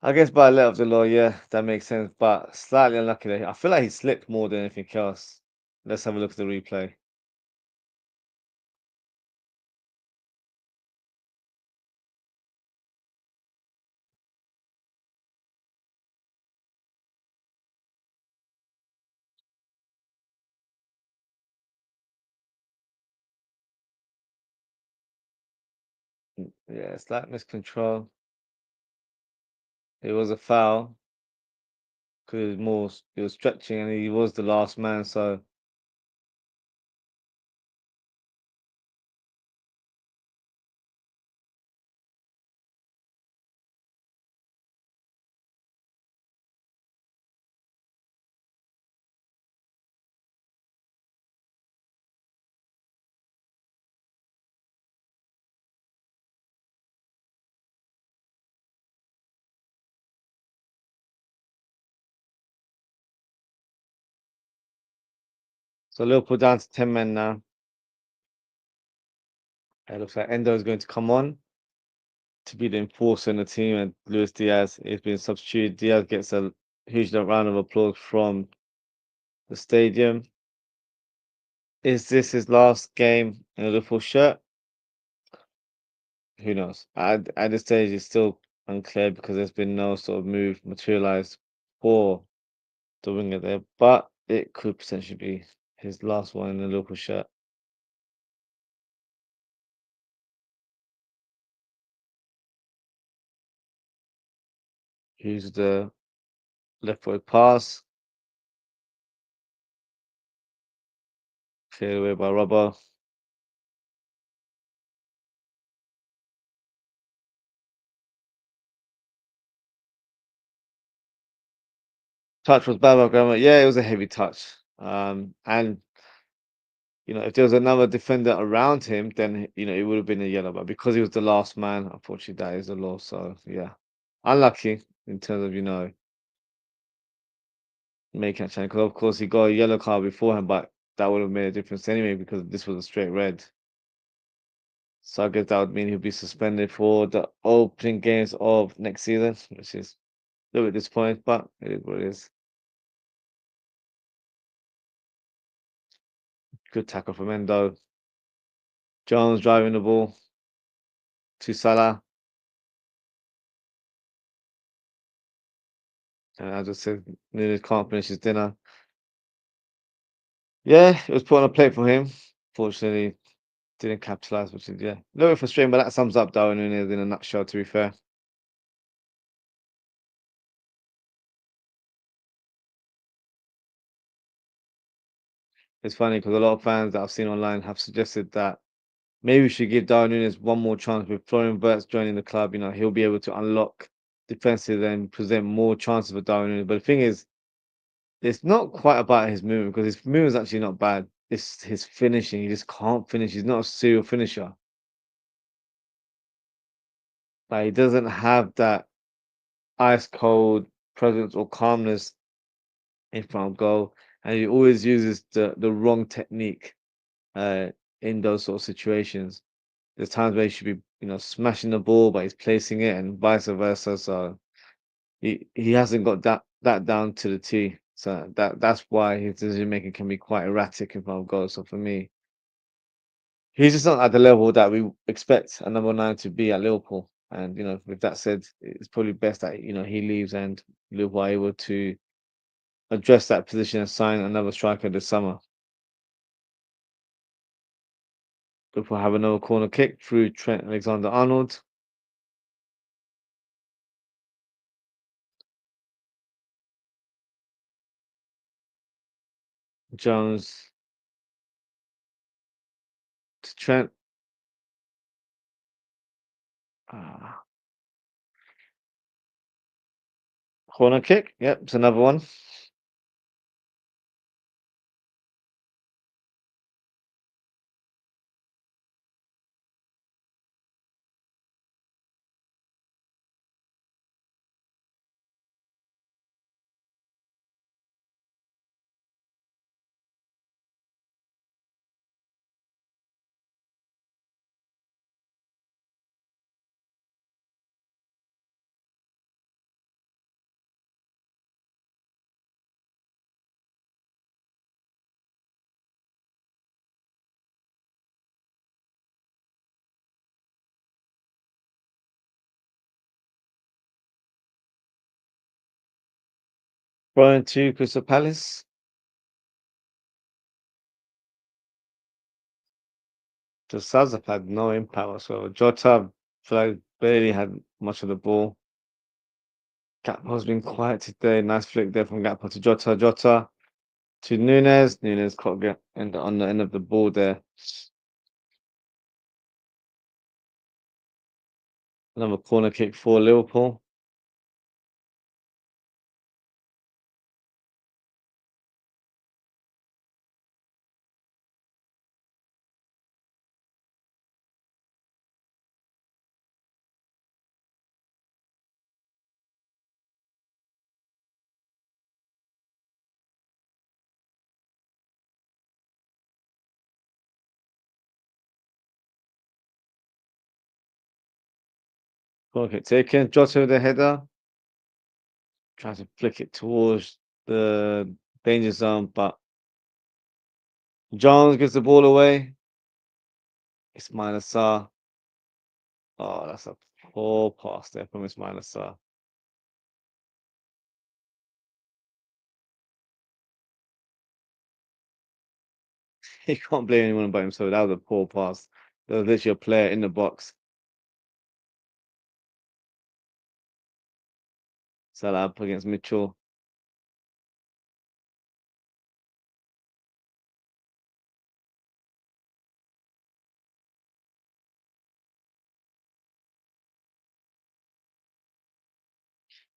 I guess by a letter of the law, yeah, that makes sense. But slightly unlucky there. I feel like he slipped more than anything else. Let's have a look at the replay. Yeah, slight miscontrol. It was a foul. Because he was stretching and he was the last man. So Liverpool down to 10 men now. It looks like Endo is going to come on to be the enforcer in the team, and Luis Diaz is being substituted. Diaz gets a huge round of applause from the stadium. Is this his last game in a Liverpool shirt? Who knows? At this stage, it's still unclear because there's been no sort of move materialized for the winger there, but it could potentially be his last one in a Liverpool shirt. Here's the left foot pass, cleared away by Robbo. Touch was bad by Grammar. Yeah, it was a heavy touch. And if there was another defender around him, then it would have been a yellow. But because he was the last man, unfortunately, that is the law. So yeah, unlucky in terms of making a change. Because of course he got a yellow card beforehand, but that would have made a difference anyway because this was a straight red. So I guess that would mean he'll be suspended for the opening games of next season, which is a little bit disappointing, but it is what it is. Good tackle from Endo. Jones driving the ball to Salah. And I just said, Nunes can't finish his dinner. Yeah, it was put on a plate for him. Fortunately, didn't capitalize, which is, yeah, a little bit frustrating, but that sums up Darwin Nunes in a nutshell, to be fair. It's funny because a lot of fans that I've seen online have suggested that maybe we should give Darwin Nunes one more chance with Florian Wirtz joining the club. You know, he'll be able to unlock defensive and present more chances for Darwin Nunes. But the thing is, it's not quite about his movement because his movement is actually not bad. It's his finishing. He just can't finish. He's not a serial finisher. Like he doesn't have that ice cold presence or calmness in front of goal, and he always uses the wrong technique in those sort of situations. There's times where he should be, you know, smashing the ball, but he's placing it, and vice versa. So he hasn't got that down to the T. So that's why his decision making can be quite erratic in front of goal. So for me, he's just not at the level that we expect a number 9 to be at Liverpool. And you know, with that said, it's probably best that you know he leaves and Liverpool are able to address that position and sign another striker this summer. Liverpool have another corner kick through Trent Alexander-Arnold. Jones to Trent. Ah, corner kick. Yep, it's another one. Thrown to Crystal Palace. The Subs have had no impact whatsoever. Jota like, barely had much of the ball. Gakpo's been quiet today. Nice flick there from Gakpo to Jota. Jota to Nunes. Nunes caught on the end of the ball there. Another corner kick for Liverpool. Corner kick taken. Jota with the header. Tries to flick it towards the danger zone, but Jones gives the ball away. Ismail Assar. Oh, that's a poor pass there from Ismail Assar. He can't blame anyone but himself. That was a poor pass. There was literally a player in the box. Salah up against Mitchell.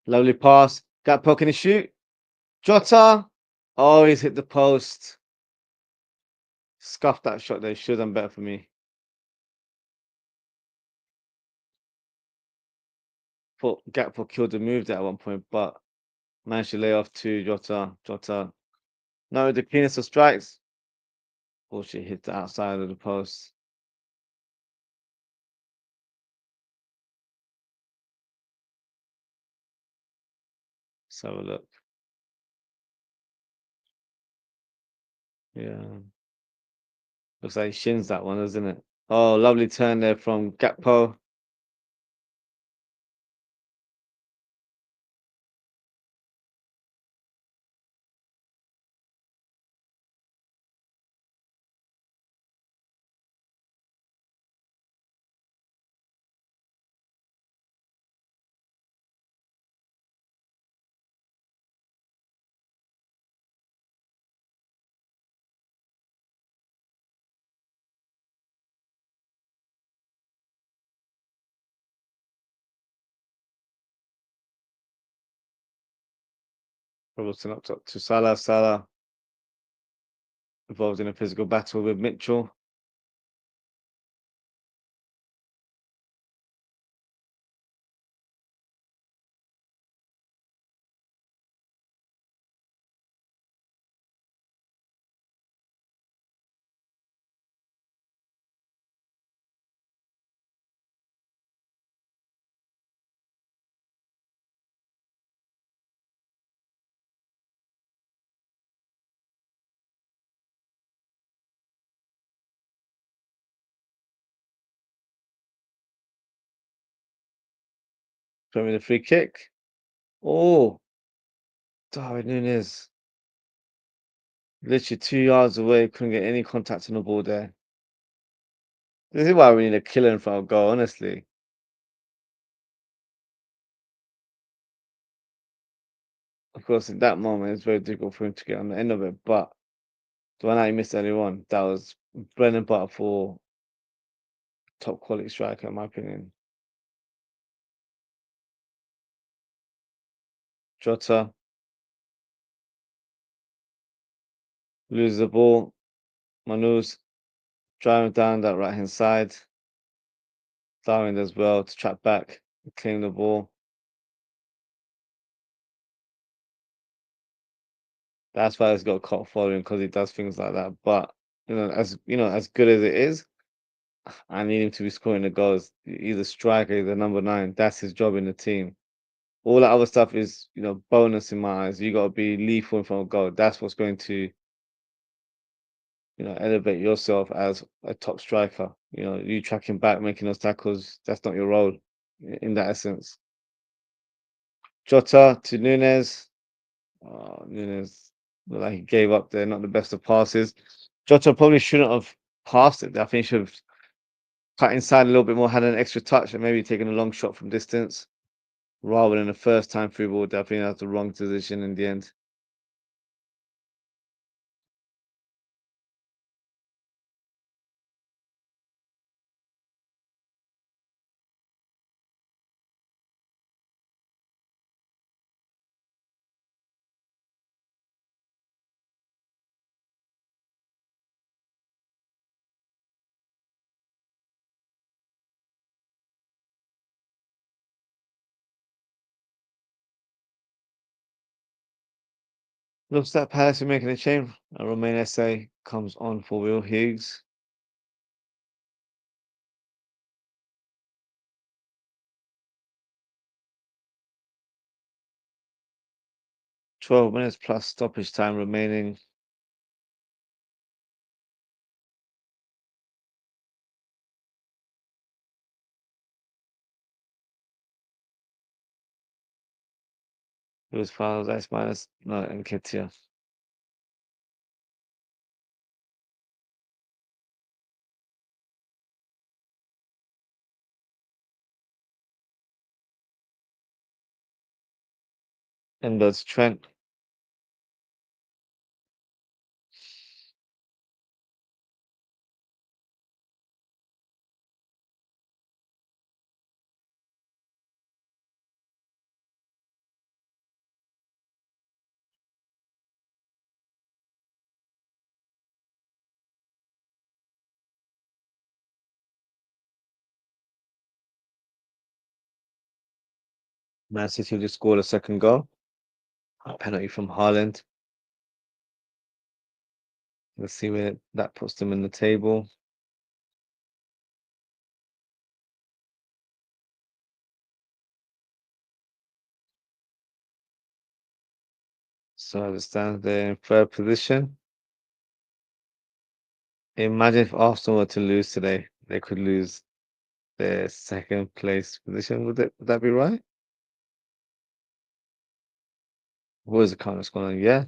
Lovely pass. Gakpo, can he shoot? Jota. Oh, he's hit the post. Scuffed that shot there. Should have done better for me. Thought Gakpo killed the move there at one point, but managed to lay off to Jota. Jota. No, the cleanest of strikes. Bullshit hit the outside of the post. Let's have a look. Yeah. Looks like he shins that one, doesn't it? Oh, lovely turn there from Gakpo. Robertson up top to Salah. Salah involved in a physical battle with Mitchell. Throwing a free kick. Oh, Darwin Núñez. Literally 2 yards away, couldn't get any contact on the ball there. This is why we need a killer in front of goal, honestly. Of course, in that moment, it's very difficult for him to get on the end of it, but the one that he missed earlier on, that was bread and butter for top quality striker, in my opinion. Jota loses the ball. Manu's driving down that right hand side. Darwin as well to track back, claim the ball. That's why he's got caught following because he does things like that. But as good as it is, I need him to be scoring the goals. He's a striker, he's a number 9. That's his job in the team. All that other stuff is, bonus in my eyes. You got to be lethal in front of goal. That's what's going to, elevate yourself as a top striker. You tracking back, making those tackles. That's not your role in that essence. Jota to Núñez. Oh, Núñez looked like he gave up there. Not the best of passes. Jota probably shouldn't have passed it. I think he should have cut inside a little bit more, had an extra touch, and maybe taken a long shot from distance rather than a first time through ball. I think that's the wrong decision in the end. Looks like Palace are making a change. A Romain Esse comes on for Will Hughes. 12 minutes plus stoppage time remaining. Lewis fouls, that's minus, no, Nketiah. And that's Trent. Man City just scored a second goal. A penalty from Haaland. Let's see where that puts them in the table. So as it stands, they're in third position. Imagine if Arsenal were to lose today, they could lose their second place position. Would that be right? What is the current score? Yeah,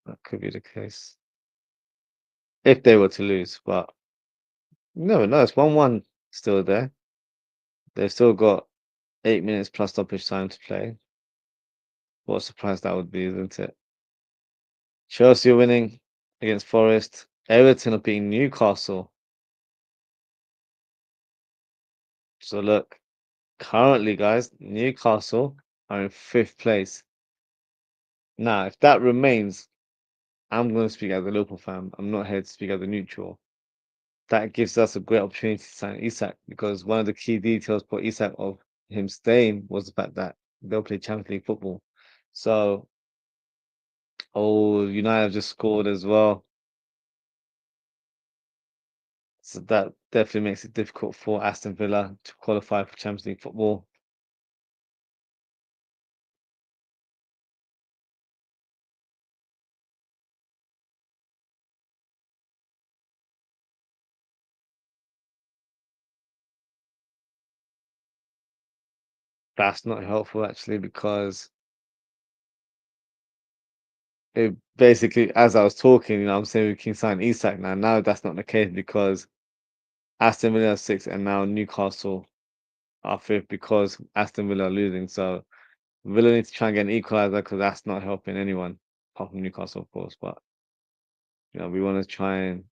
that could be the case. If they were to lose, but no, no, it's 1-1 still there. They've still got 8 minutes plus stoppage time to play. What a surprise that would be, isn't it? Chelsea are winning against Forest. Everton are beating Newcastle. So look, currently, guys, Newcastle are in fifth place. Now, if that remains, I'm going to speak as a Liverpool fan. I'm not here to speak as a neutral. That gives us a great opportunity to sign Isak because one of the key details for Isak of him staying was the fact that they'll play Champions League football. So, oh, United have just scored as well. So that definitely makes it difficult for Aston Villa to qualify for Champions League football. That's not helpful actually because it basically, as I was talking, I'm saying we can sign Isak now. Now that's not the case because Aston Villa are sixth and now Newcastle are fifth because Aston Villa are losing. So Villa need to try and get an equaliser because that's not helping anyone apart from Newcastle, of course. But we want to try and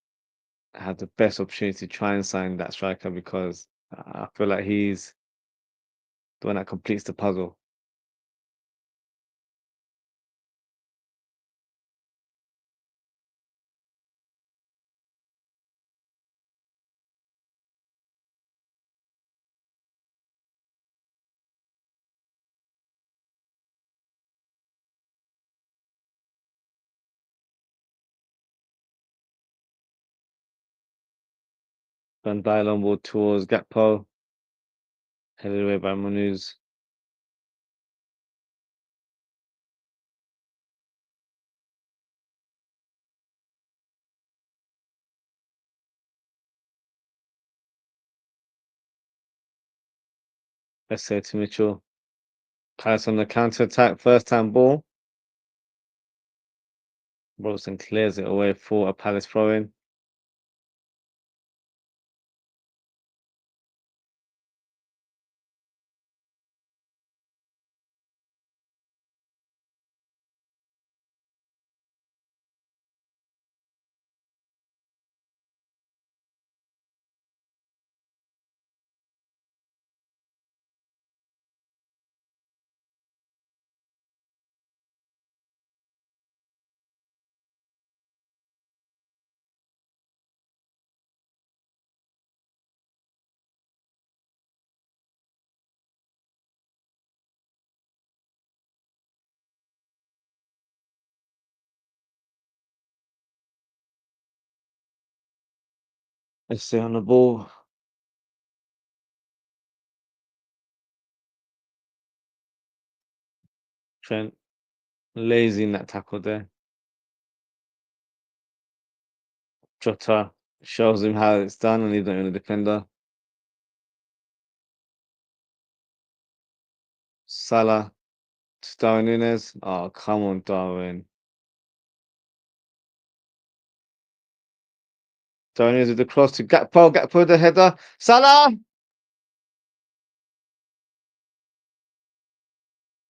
have the best opportunity to try and sign that striker because I feel like he's the one that completes the puzzle. Van Dijk on board towards Gakpo, headed away by Manuz. Let's say to Mitchell. Palace on the counter attack, first time ball. Robertson clears it away for a Palace throw in. Let's stay on the ball. Trent lazy in that tackle there. Jota shows him how it's done and he's not even a defender. Salah to Darwin Nunes. Oh, come on, Darwin. Darwin Nunes with the cross to Gakpo. Gakpo the header. Salah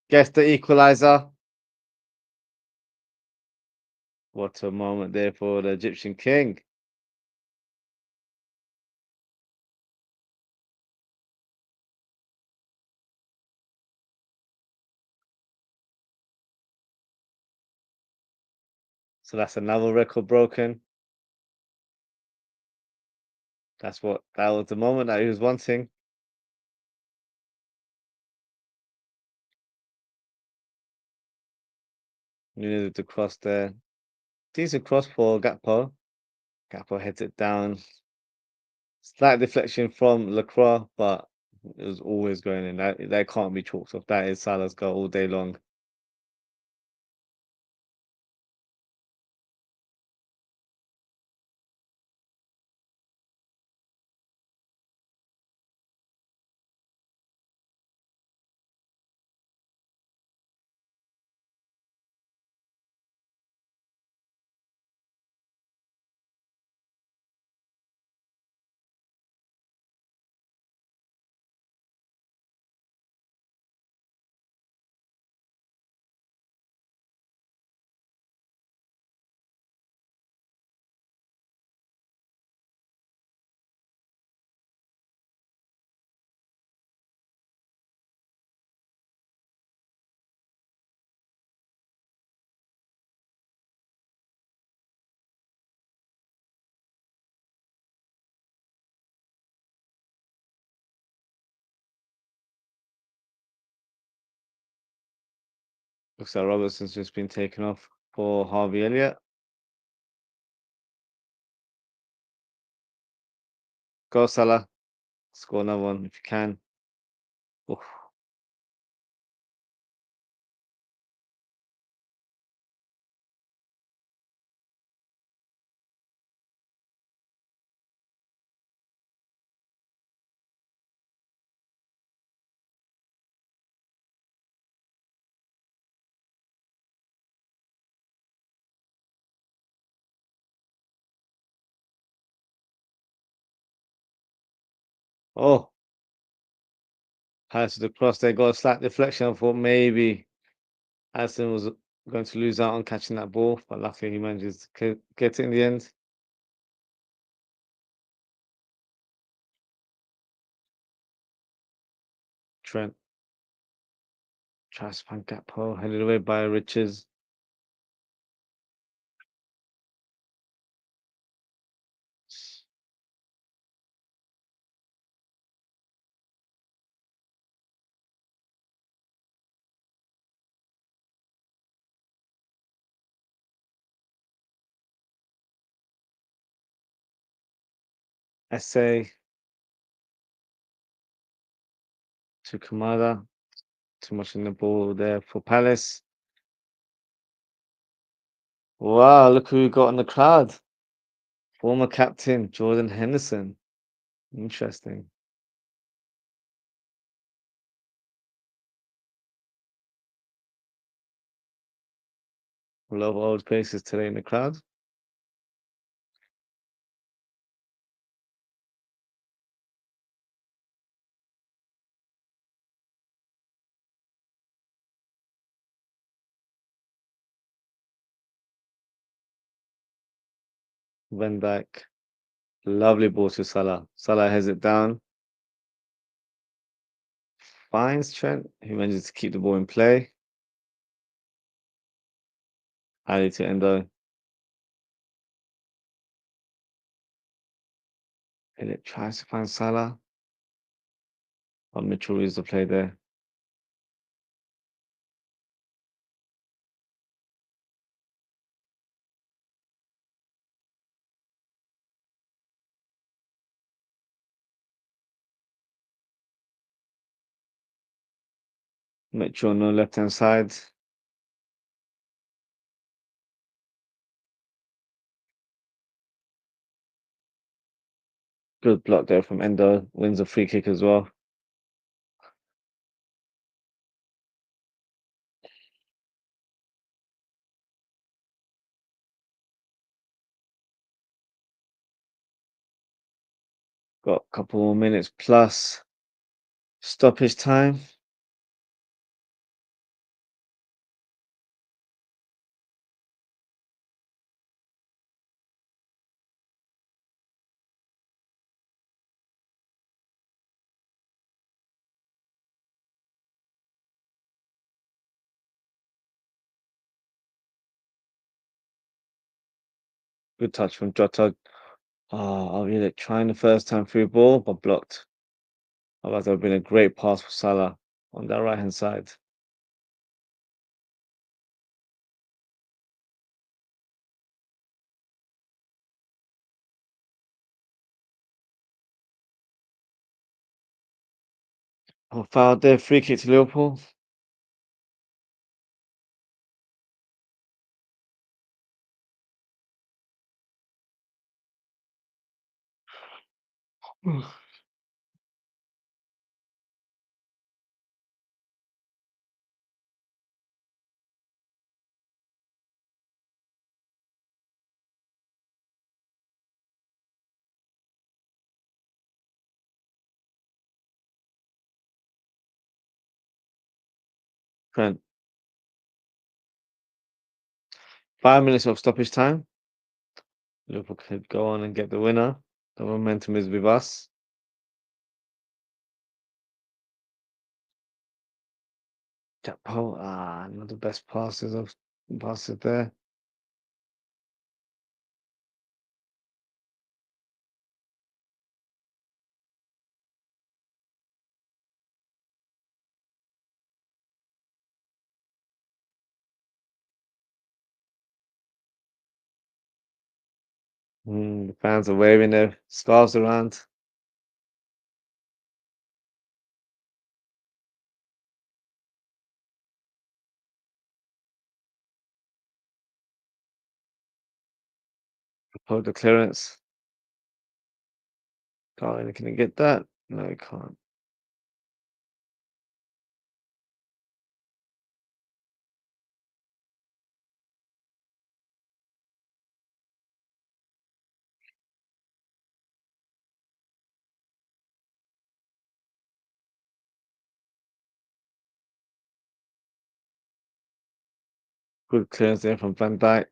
gets the equaliser. What a moment there for the Egyptian king. So that's another record broken. That was the moment that he was wanting. Nunes with the cross there. Decent cross for Gakpo. Gakpo heads it down. Slight deflection from Lacroix, but it was always going in. That can't be chalked off. That is Salah's goal all day long. Looks like Robertson's just been taken off for Harvey Elliott. Go Salah. Score another one if you can. Oof. Oh, passes across. They got a slight deflection. I thought maybe Addison was going to lose out on catching that ball, but luckily he manages to get it in the end. Trent tries to find Gakpo, headed away by Richards. Essay to Kamada. Too much in the ball there for Palace. Wow, look who we got in the crowd. Former captain Jordan Henderson. Interesting. A lot of old faces today in the crowd. Van Dijk. Lovely ball to Salah. Salah has it down. Finds Trent. He manages to keep the ball in play. Ali to Endo. Elliott tries to find Salah. But Mitchell reads the play there. Mitchell on the left hand side. Good block there from Endo. Wins a free kick as well. Got a couple more minutes plus stoppage time. Good touch from Jota. Oh, Elliott trying the first time through ball, but blocked. Otherwise, that would have been a great pass for Salah on that right hand side. Oh, foul there. Free kick to Liverpool. Trent. 5 minutes of stoppage time. Liverpool could go on and get the winner. The momentum is with us. Gakpo, not the best passes there. The fans are waving their scarves around. Hold the clearance. Can he get that? No, he can't. Good clearance there from Van Dijk.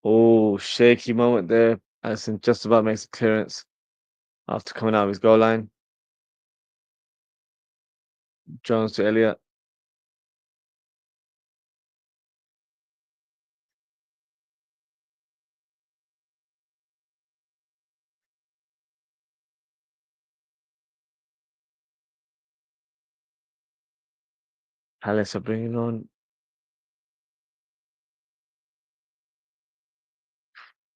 Oh, shaky moment there. Addison just about makes a clearance after coming out of his goal line. Jones to Elliott. Palace are bringing on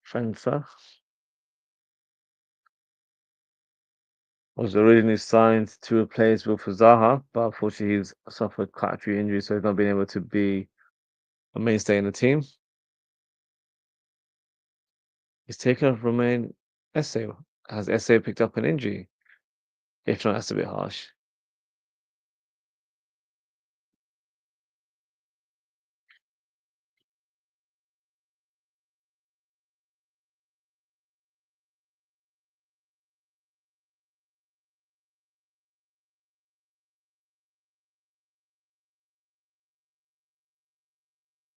Fencer. Was originally signed to replace Wilfred Zaha, but unfortunately he's suffered quite a few injuries, so he's not been able to be a mainstay in the team. He's taken off Romain Esse. Has Esse picked up an injury? If not, that's a bit harsh.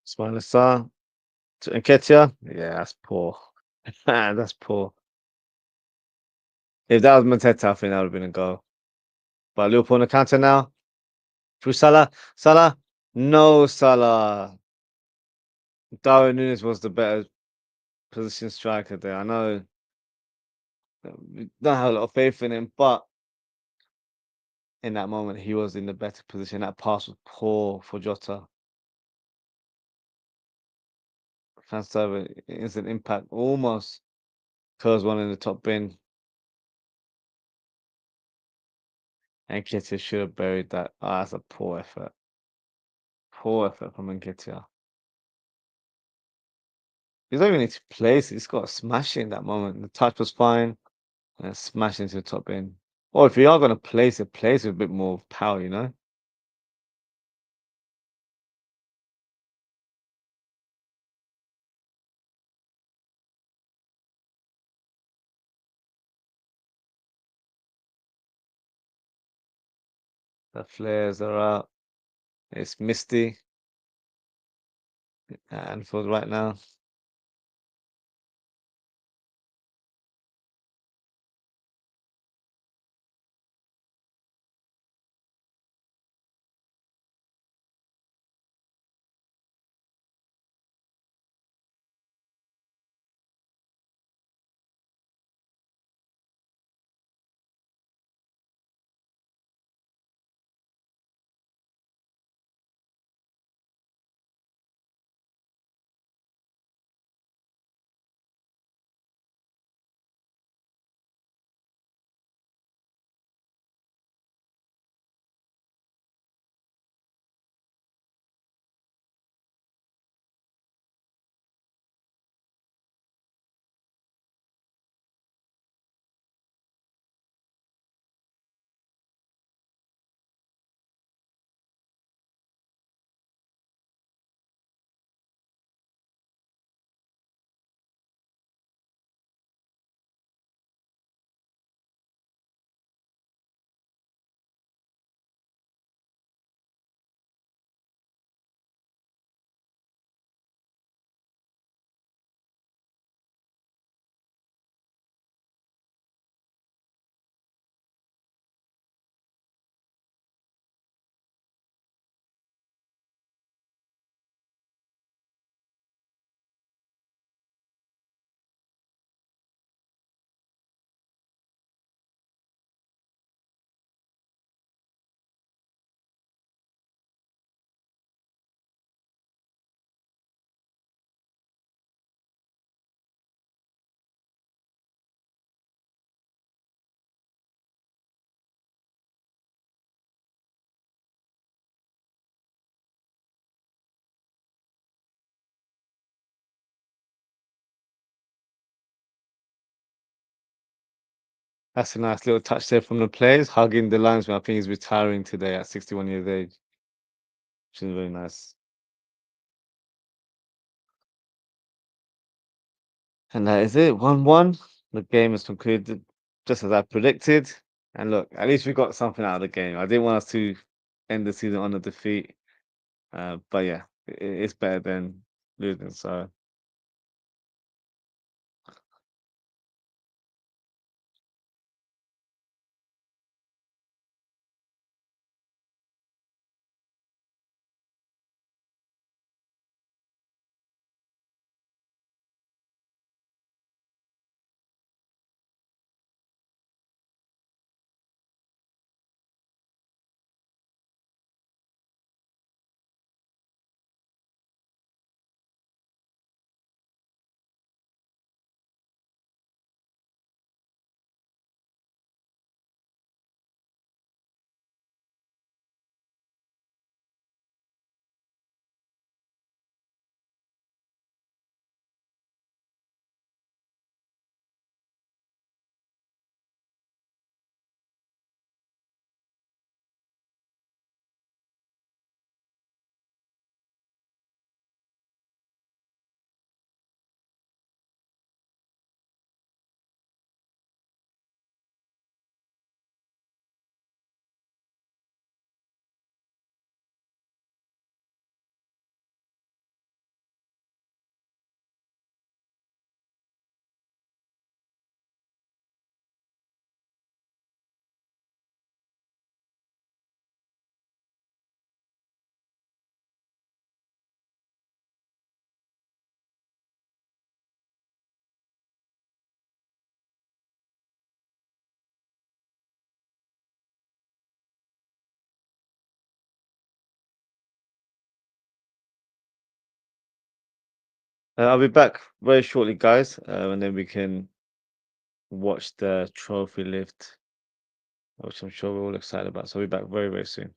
Ismail Assar to Nketiah. Yeah, that's poor. That's poor. If that was Mateta, I think that would have been a goal. But Liverpool on the counter now. Through Salah. Salah. No Salah. Darwin Nunes was the better position striker there. I know we don't have a lot of faith in him, but in that moment he was in the better position. That pass was poor for Jota. Fans to have an instant impact. Almost curls one in the top bin. And Nketiah should have buried that. Ah, that's a poor effort. Poor effort from Nketiah. You don't even need to place it. He's got a smash in that moment. The touch was fine. And smash into the top bin. Or if you are going to place it with a bit more power, you know? The flares are out. It's misty and for right now. That's a nice little touch there from the players, hugging the linesman. I think he's retiring today at 61 years of age, which is very nice. And that is it. 1-1. The game is concluded just as I predicted. And look, at least we got something out of the game. I didn't want us to end the season on a defeat. But yeah, it's better than losing. So I'll be back very shortly, guys, and then we can watch the trophy lift, which I'm sure we're all excited about. So I'll be back very, very soon.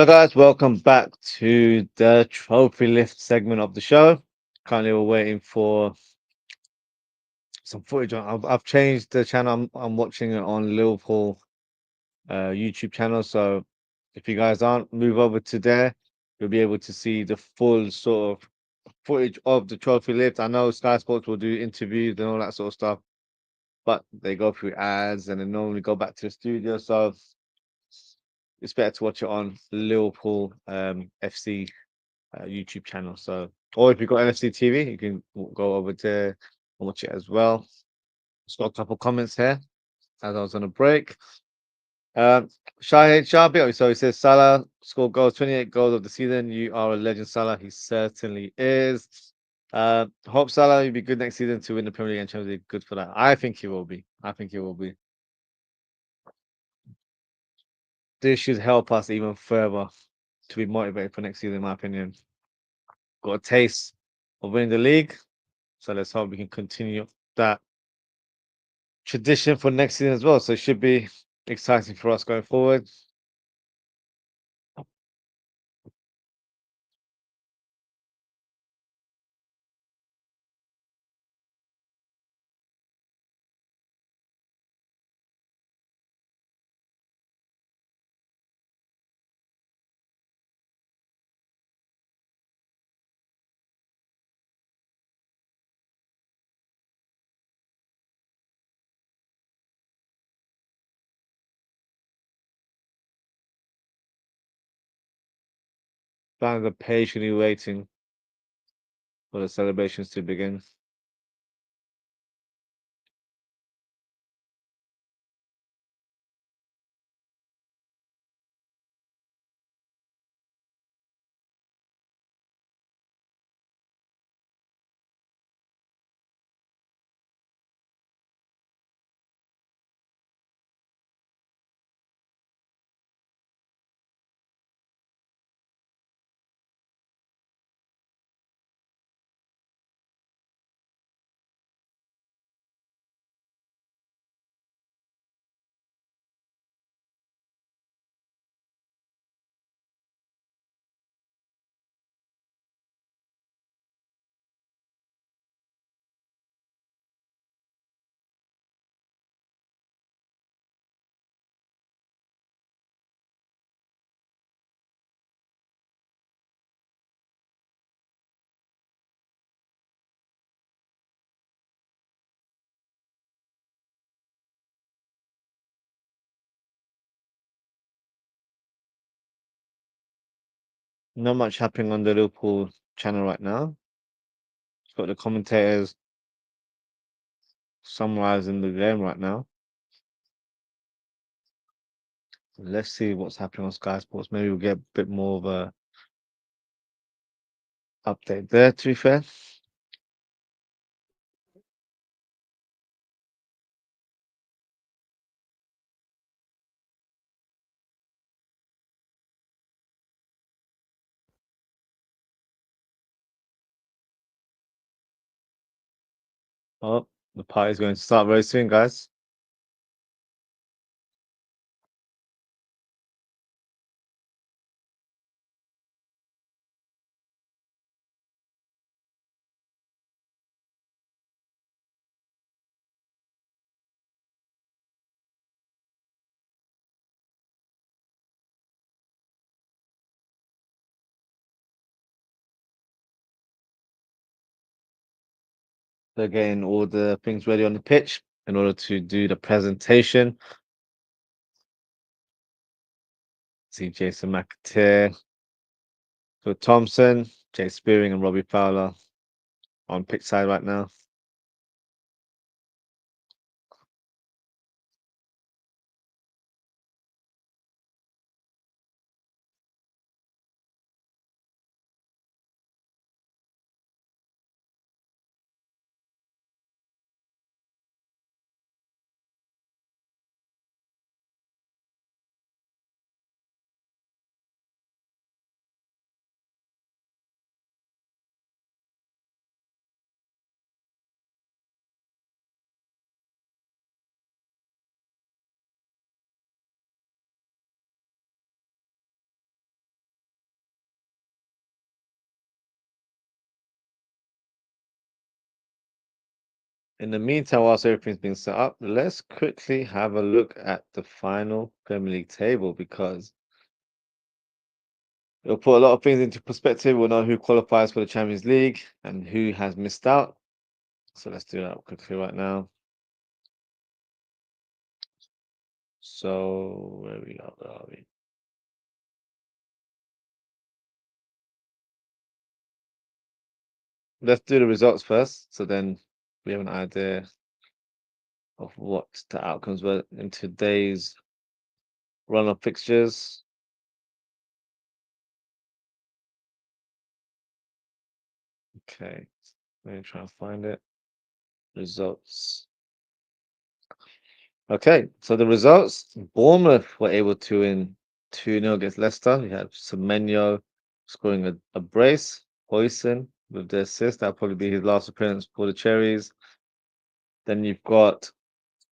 Hello, guys. Welcome back to the trophy lift segment of the show. Currently, we're waiting for some footage. I've changed the channel. I'm watching it on Liverpool YouTube channel. So if you guys aren't, move over to there. You'll be able to see the full sort of footage of the trophy lift. I know Sky Sports will do interviews and all that sort of stuff, but they go through ads and then normally go back to the studio. So it's better to watch it on Liverpool FC YouTube channel. So, or if you've got NFC TV, you can go over there and watch it as well. Just got a couple comments here as I was on a break. Shahid Shabi, so he says Salah scored goals, 28 goals of the season. You are a legend, Salah. He certainly is. Hope Salah will be good next season to win the Premier League and Champions League. Good for that. I think he will be. I think he will be. This should help us even further to be motivated for next season, in my opinion. Got a taste of winning the league, so let's hope we can continue that tradition for next season as well. So it should be exciting for us going forward. Fans are patiently waiting for the celebrations to begin. Not much happening on the Liverpool channel right now. It's got the commentators summarizing the game right now. Let's see what's happening on Sky Sports. Maybe we'll get a bit more of a update there, to be fair. Oh, the party's going to start very soon, guys. They're getting all the things ready on the pitch in order to do the presentation. See Jason McAteer, Phil Thompson, Jay Spearing, and Robbie Fowler on pitch side right now. In the meantime, whilst everything's being set up, let's quickly have a look at the final Premier League table because it'll put a lot of things into perspective. We'll know who qualifies for the Champions League and who has missed out. So let's do that quickly right now. So where we are, where are we? Let's do the results first. So then we have an idea of what the outcomes were in today's run of fixtures. Okay, let me try and find it. Results. Okay, so the results, Bournemouth were able to win 2-0 against Leicester. We had Semenyo scoring a brace, Hoyson with the assist. That'll probably be his last appearance for the Cherries. Then you've got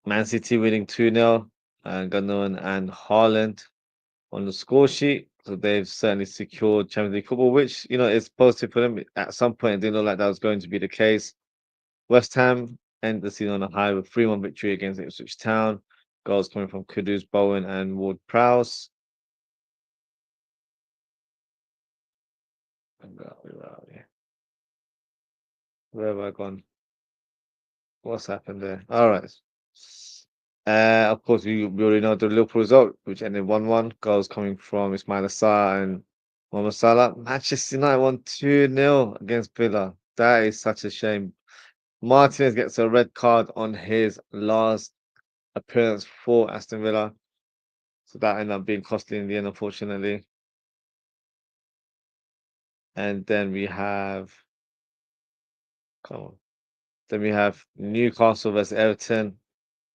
Man City winning 2-0, and Gundogan and Haaland on the score sheet. So they've certainly secured Champions League football, which, is positive for them. At some point, it didn't look like that was going to be the case. West Ham ended the season on a high with 3-1 victory against Ipswich Town. Goals coming from Kudus, Bowen, and Ward-Prowse. Where have I gone? What's happened there? All right. Of course, we already know the Liverpool result, which ended 1-1. Goals coming from Ismail Assar and Mohamed Salah. Manchester United won 2-0 against Villa. That is such a shame. Martinez gets a red card on his last appearance for Aston Villa. So that ended up being costly in the end, unfortunately. And then we have, come on. Then we have Newcastle versus Everton.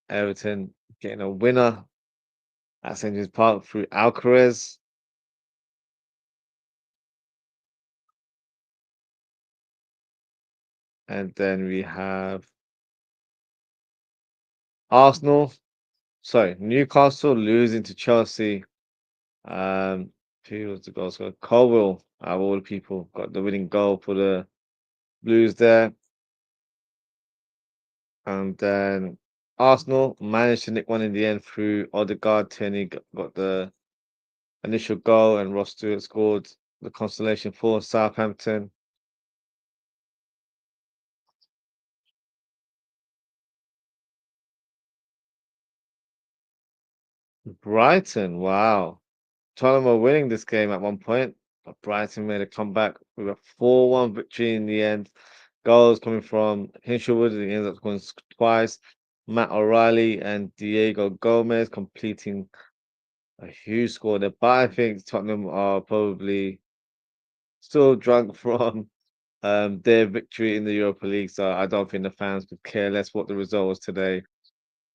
Everton getting a winner at St. James Park through Alcaraz. And then we have Newcastle losing to Chelsea. Who was the goal scorer? Colwill, out of all the people, got the winning goal for the Blues there. And then Arsenal managed to nick one in the end through Odegaard. Tierney got the initial goal, and Ross Stewart scored the consolation for Southampton. Brighton, wow. Tottenham were winning this game at one point, but Brighton made a comeback with a 4-1 victory in the end. Goals coming from Hinshelwood, he ends up scoring twice. Matt O'Reilly and Diego Gomez completing a huge score there. But I think Tottenham are probably still drunk from their victory in the Europa League, so I don't think the fans could care less what the result was today.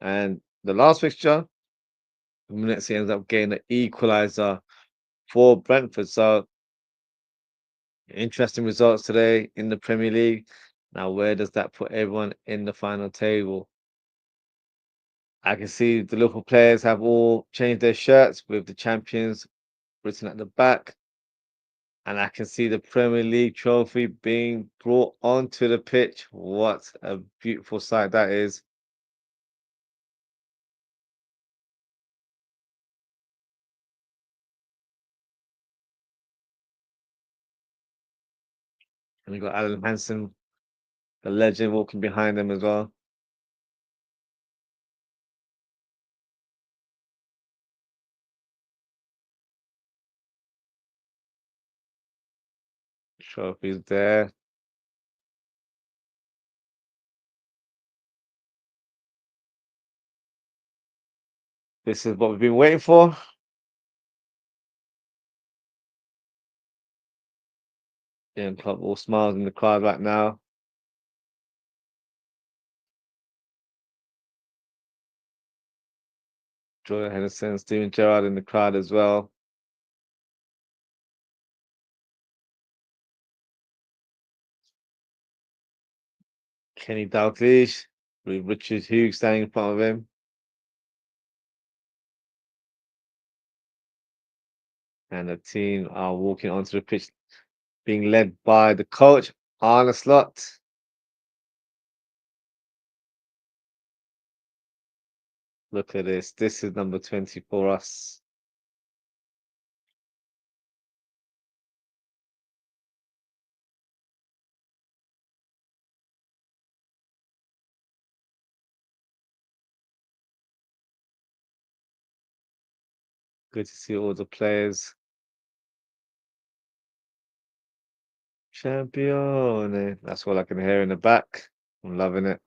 And the last fixture, Munetsi ends up getting an equaliser for Brentford. So interesting results today in the Premier League. Now, where does that put everyone in the final table? I can see the Liverpool players have all changed their shirts with the champions written at the back. And I can see the Premier League trophy being brought onto the pitch. What a beautiful sight that is. And we've got Alan Hansen, the legend, walking behind them as well. Trophies there. This is what we've been waiting for. Ian Klopp all smiles in the crowd right now. Jordan Henderson, Steven Gerrard in the crowd as well. Kenny Dalglish with Richard Hughes standing in front of him. And the team are walking onto the pitch, being led by the coach, Arne Slot. Look at this. This is number 20 for us. Good to see all the players. Champion. That's all I can hear in the back. I'm loving it.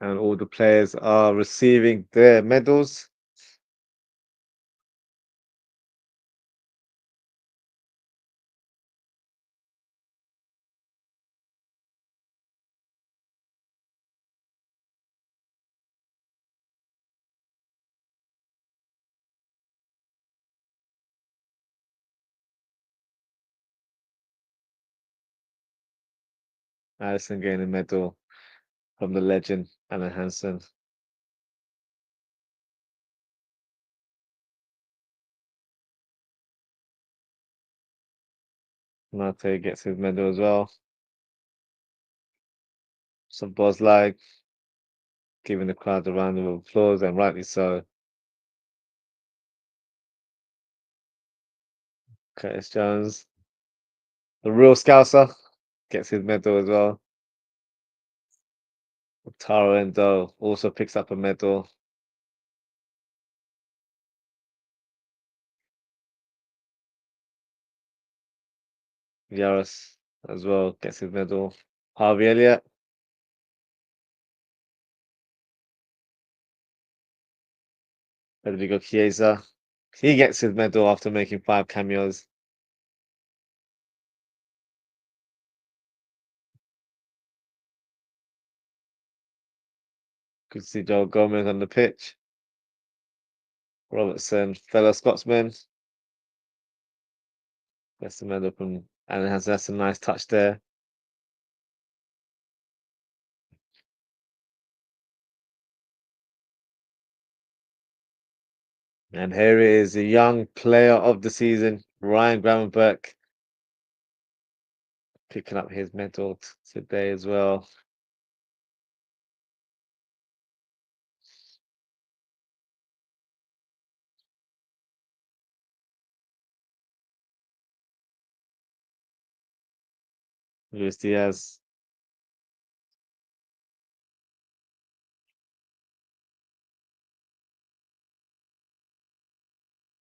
And all the players are receiving their medals. Allison getting a medal from the legend, Alan Hansen. Mate gets his medal as well. So Bosley giving the crowd a round of applause, and rightly so. Curtis Jones, the real Scouser, gets his medal as well. Taro Endo also picks up a medal. Yaris as well gets his medal. Harvey Elliott, Rodrigo Chiesa, he gets his medal after making 5 cameos. Good to see Joel Gomez on the pitch. Robertson, fellow Scotsman, gets the medal from, and that's a nice touch there. And here is a young player of the season, Ryan Gravenberch, picking up his medal today as well. Luis Diaz.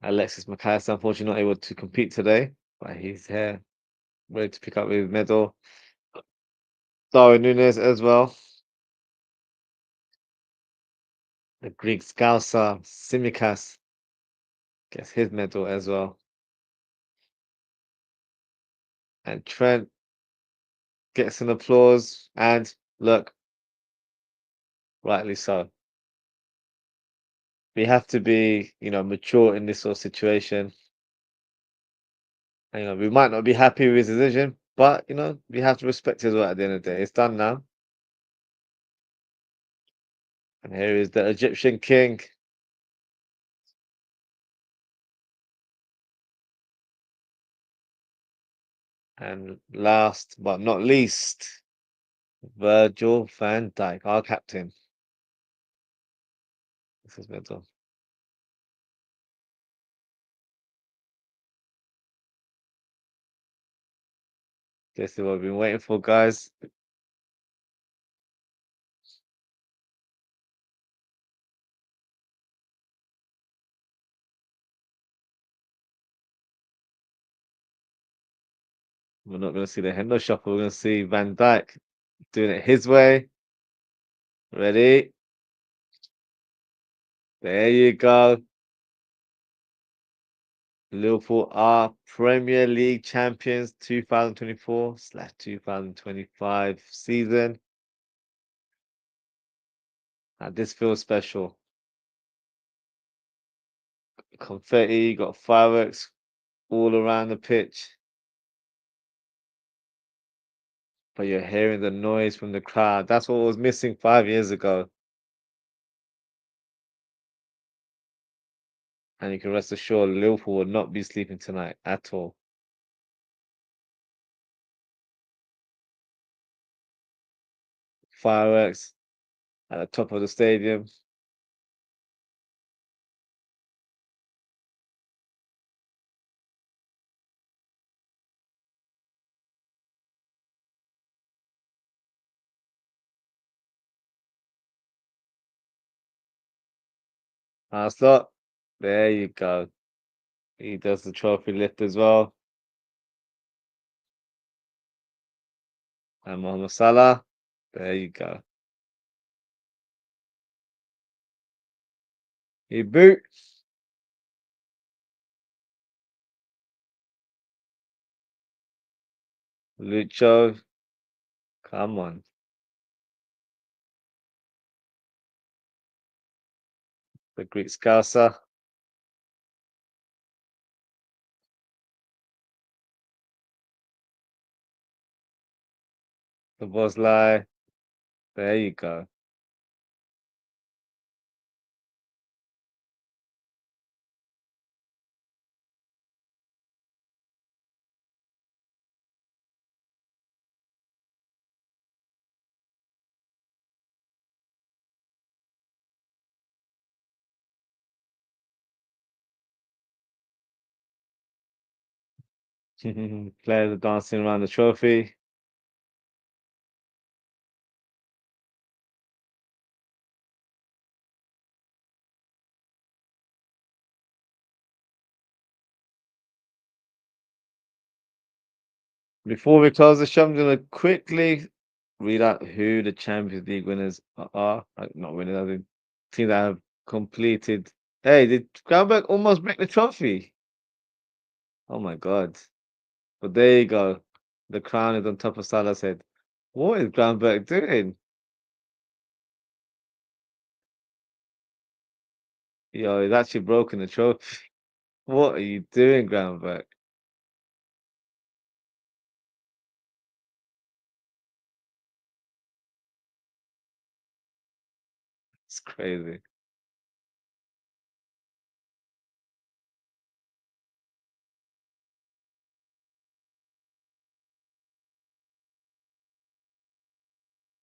Alexis McAllister, unfortunately, not able to compete today, but he's here, ready to pick up his medal. Darwin Nunes as well. The Greek Scouser, Simikas, gets his medal as well. And Trent gets an applause, and look, rightly so. We have to be, mature in this sort of situation. And, we might not be happy with his decision, but we have to respect his work at the end of the day. It's done now. And here is the Egyptian king. And last but not least, Virgil van Dijk, our captain. This is mental. This is what we've been waiting for, guys. We're not going to see the Hendo shuffle. We're going to see Van Dijk doing it his way. Ready? There you go. Liverpool are Premier League champions 2024/2025 season. And this feels special. Confetti, got fireworks all around the pitch. But you're hearing the noise from the crowd. That's what was missing 5 years ago. And you can rest assured Liverpool will not be sleeping tonight at all. Fireworks at the top of the stadium. Slot. There you go. He does the trophy lift as well. And Mohamed Salah. There you go. He boot. Lucho. Come on. The Greek Scouser. The Bosley. There you go. Players are dancing around the trophy. Before we close the show, I'm going to quickly read out who the Champions League winners are. Not winners, I think teams that have completed. Hey, did Groundberg almost break the trophy? Oh my God. But there you go. The crown is on top of Salah's head. What is Groundberg doing? Yo, he's actually broken the trophy. What are you doing, Groundberg? It's crazy.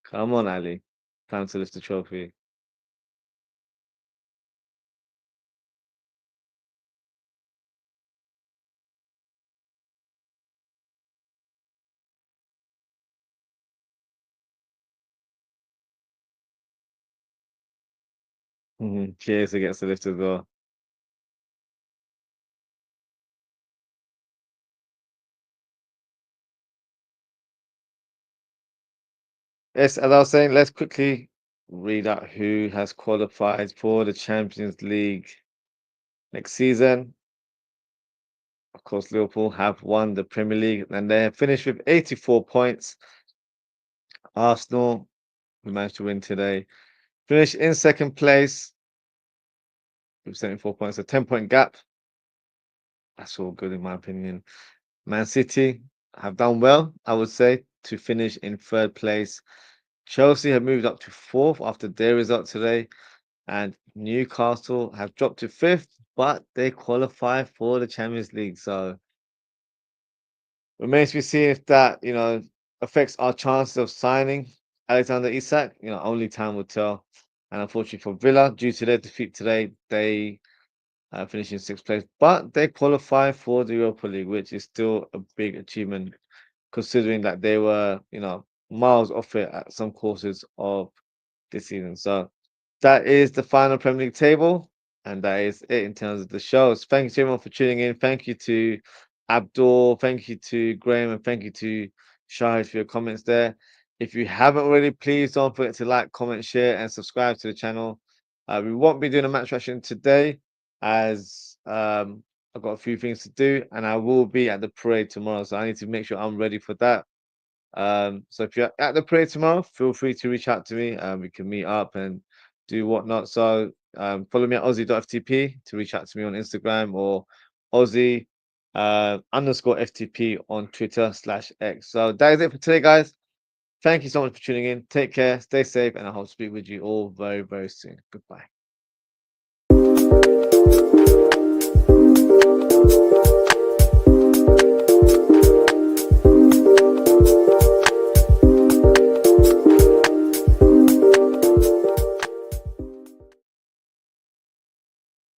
Come on, Ali. Time to lift the trophy. Cheers against the lift as well. Yes, as I was saying, let's quickly read out who has qualified for the Champions League next season. Of course, Liverpool have won the Premier League and they have finished with 84 points. Arsenal, who managed to win today, finished in second place with 74 points, a 10-point gap. That's all good in my opinion. Man City have done well, I would say, to finish in third place. Chelsea have moved up to fourth after their result today, and Newcastle have dropped to fifth, but they qualify for the Champions League. So remains to be seen if that, affects our chances of signing Alexander Isak. Only time will tell. And unfortunately for Villa, due to their defeat today, they finish in sixth place, but they qualify for the Europa League, which is still a big achievement considering that they were, miles off it at some courses of this season. So that is the final Premier League table, and that is it in terms of the shows. Thank you to everyone for tuning in. Thank you to Abdul, thank you to Graham, and thank you to Shahid for your comments there. If you haven't already, please don't forget to like, comment, share, and subscribe to the channel. We won't be doing a match reaction today as I've got a few things to do, and I will be at the parade tomorrow, so I need to make sure I'm ready for that. So if you're at the parade tomorrow, feel free to reach out to me. We can meet up and do whatnot. So follow me at Ozzie.ftp to reach out to me on Instagram, or Ozzie underscore FTP on Twitter/X. So that is it for today, guys. Thank you so much for tuning in. Take care, stay safe, and I hope to speak with you all very, very soon. Goodbye.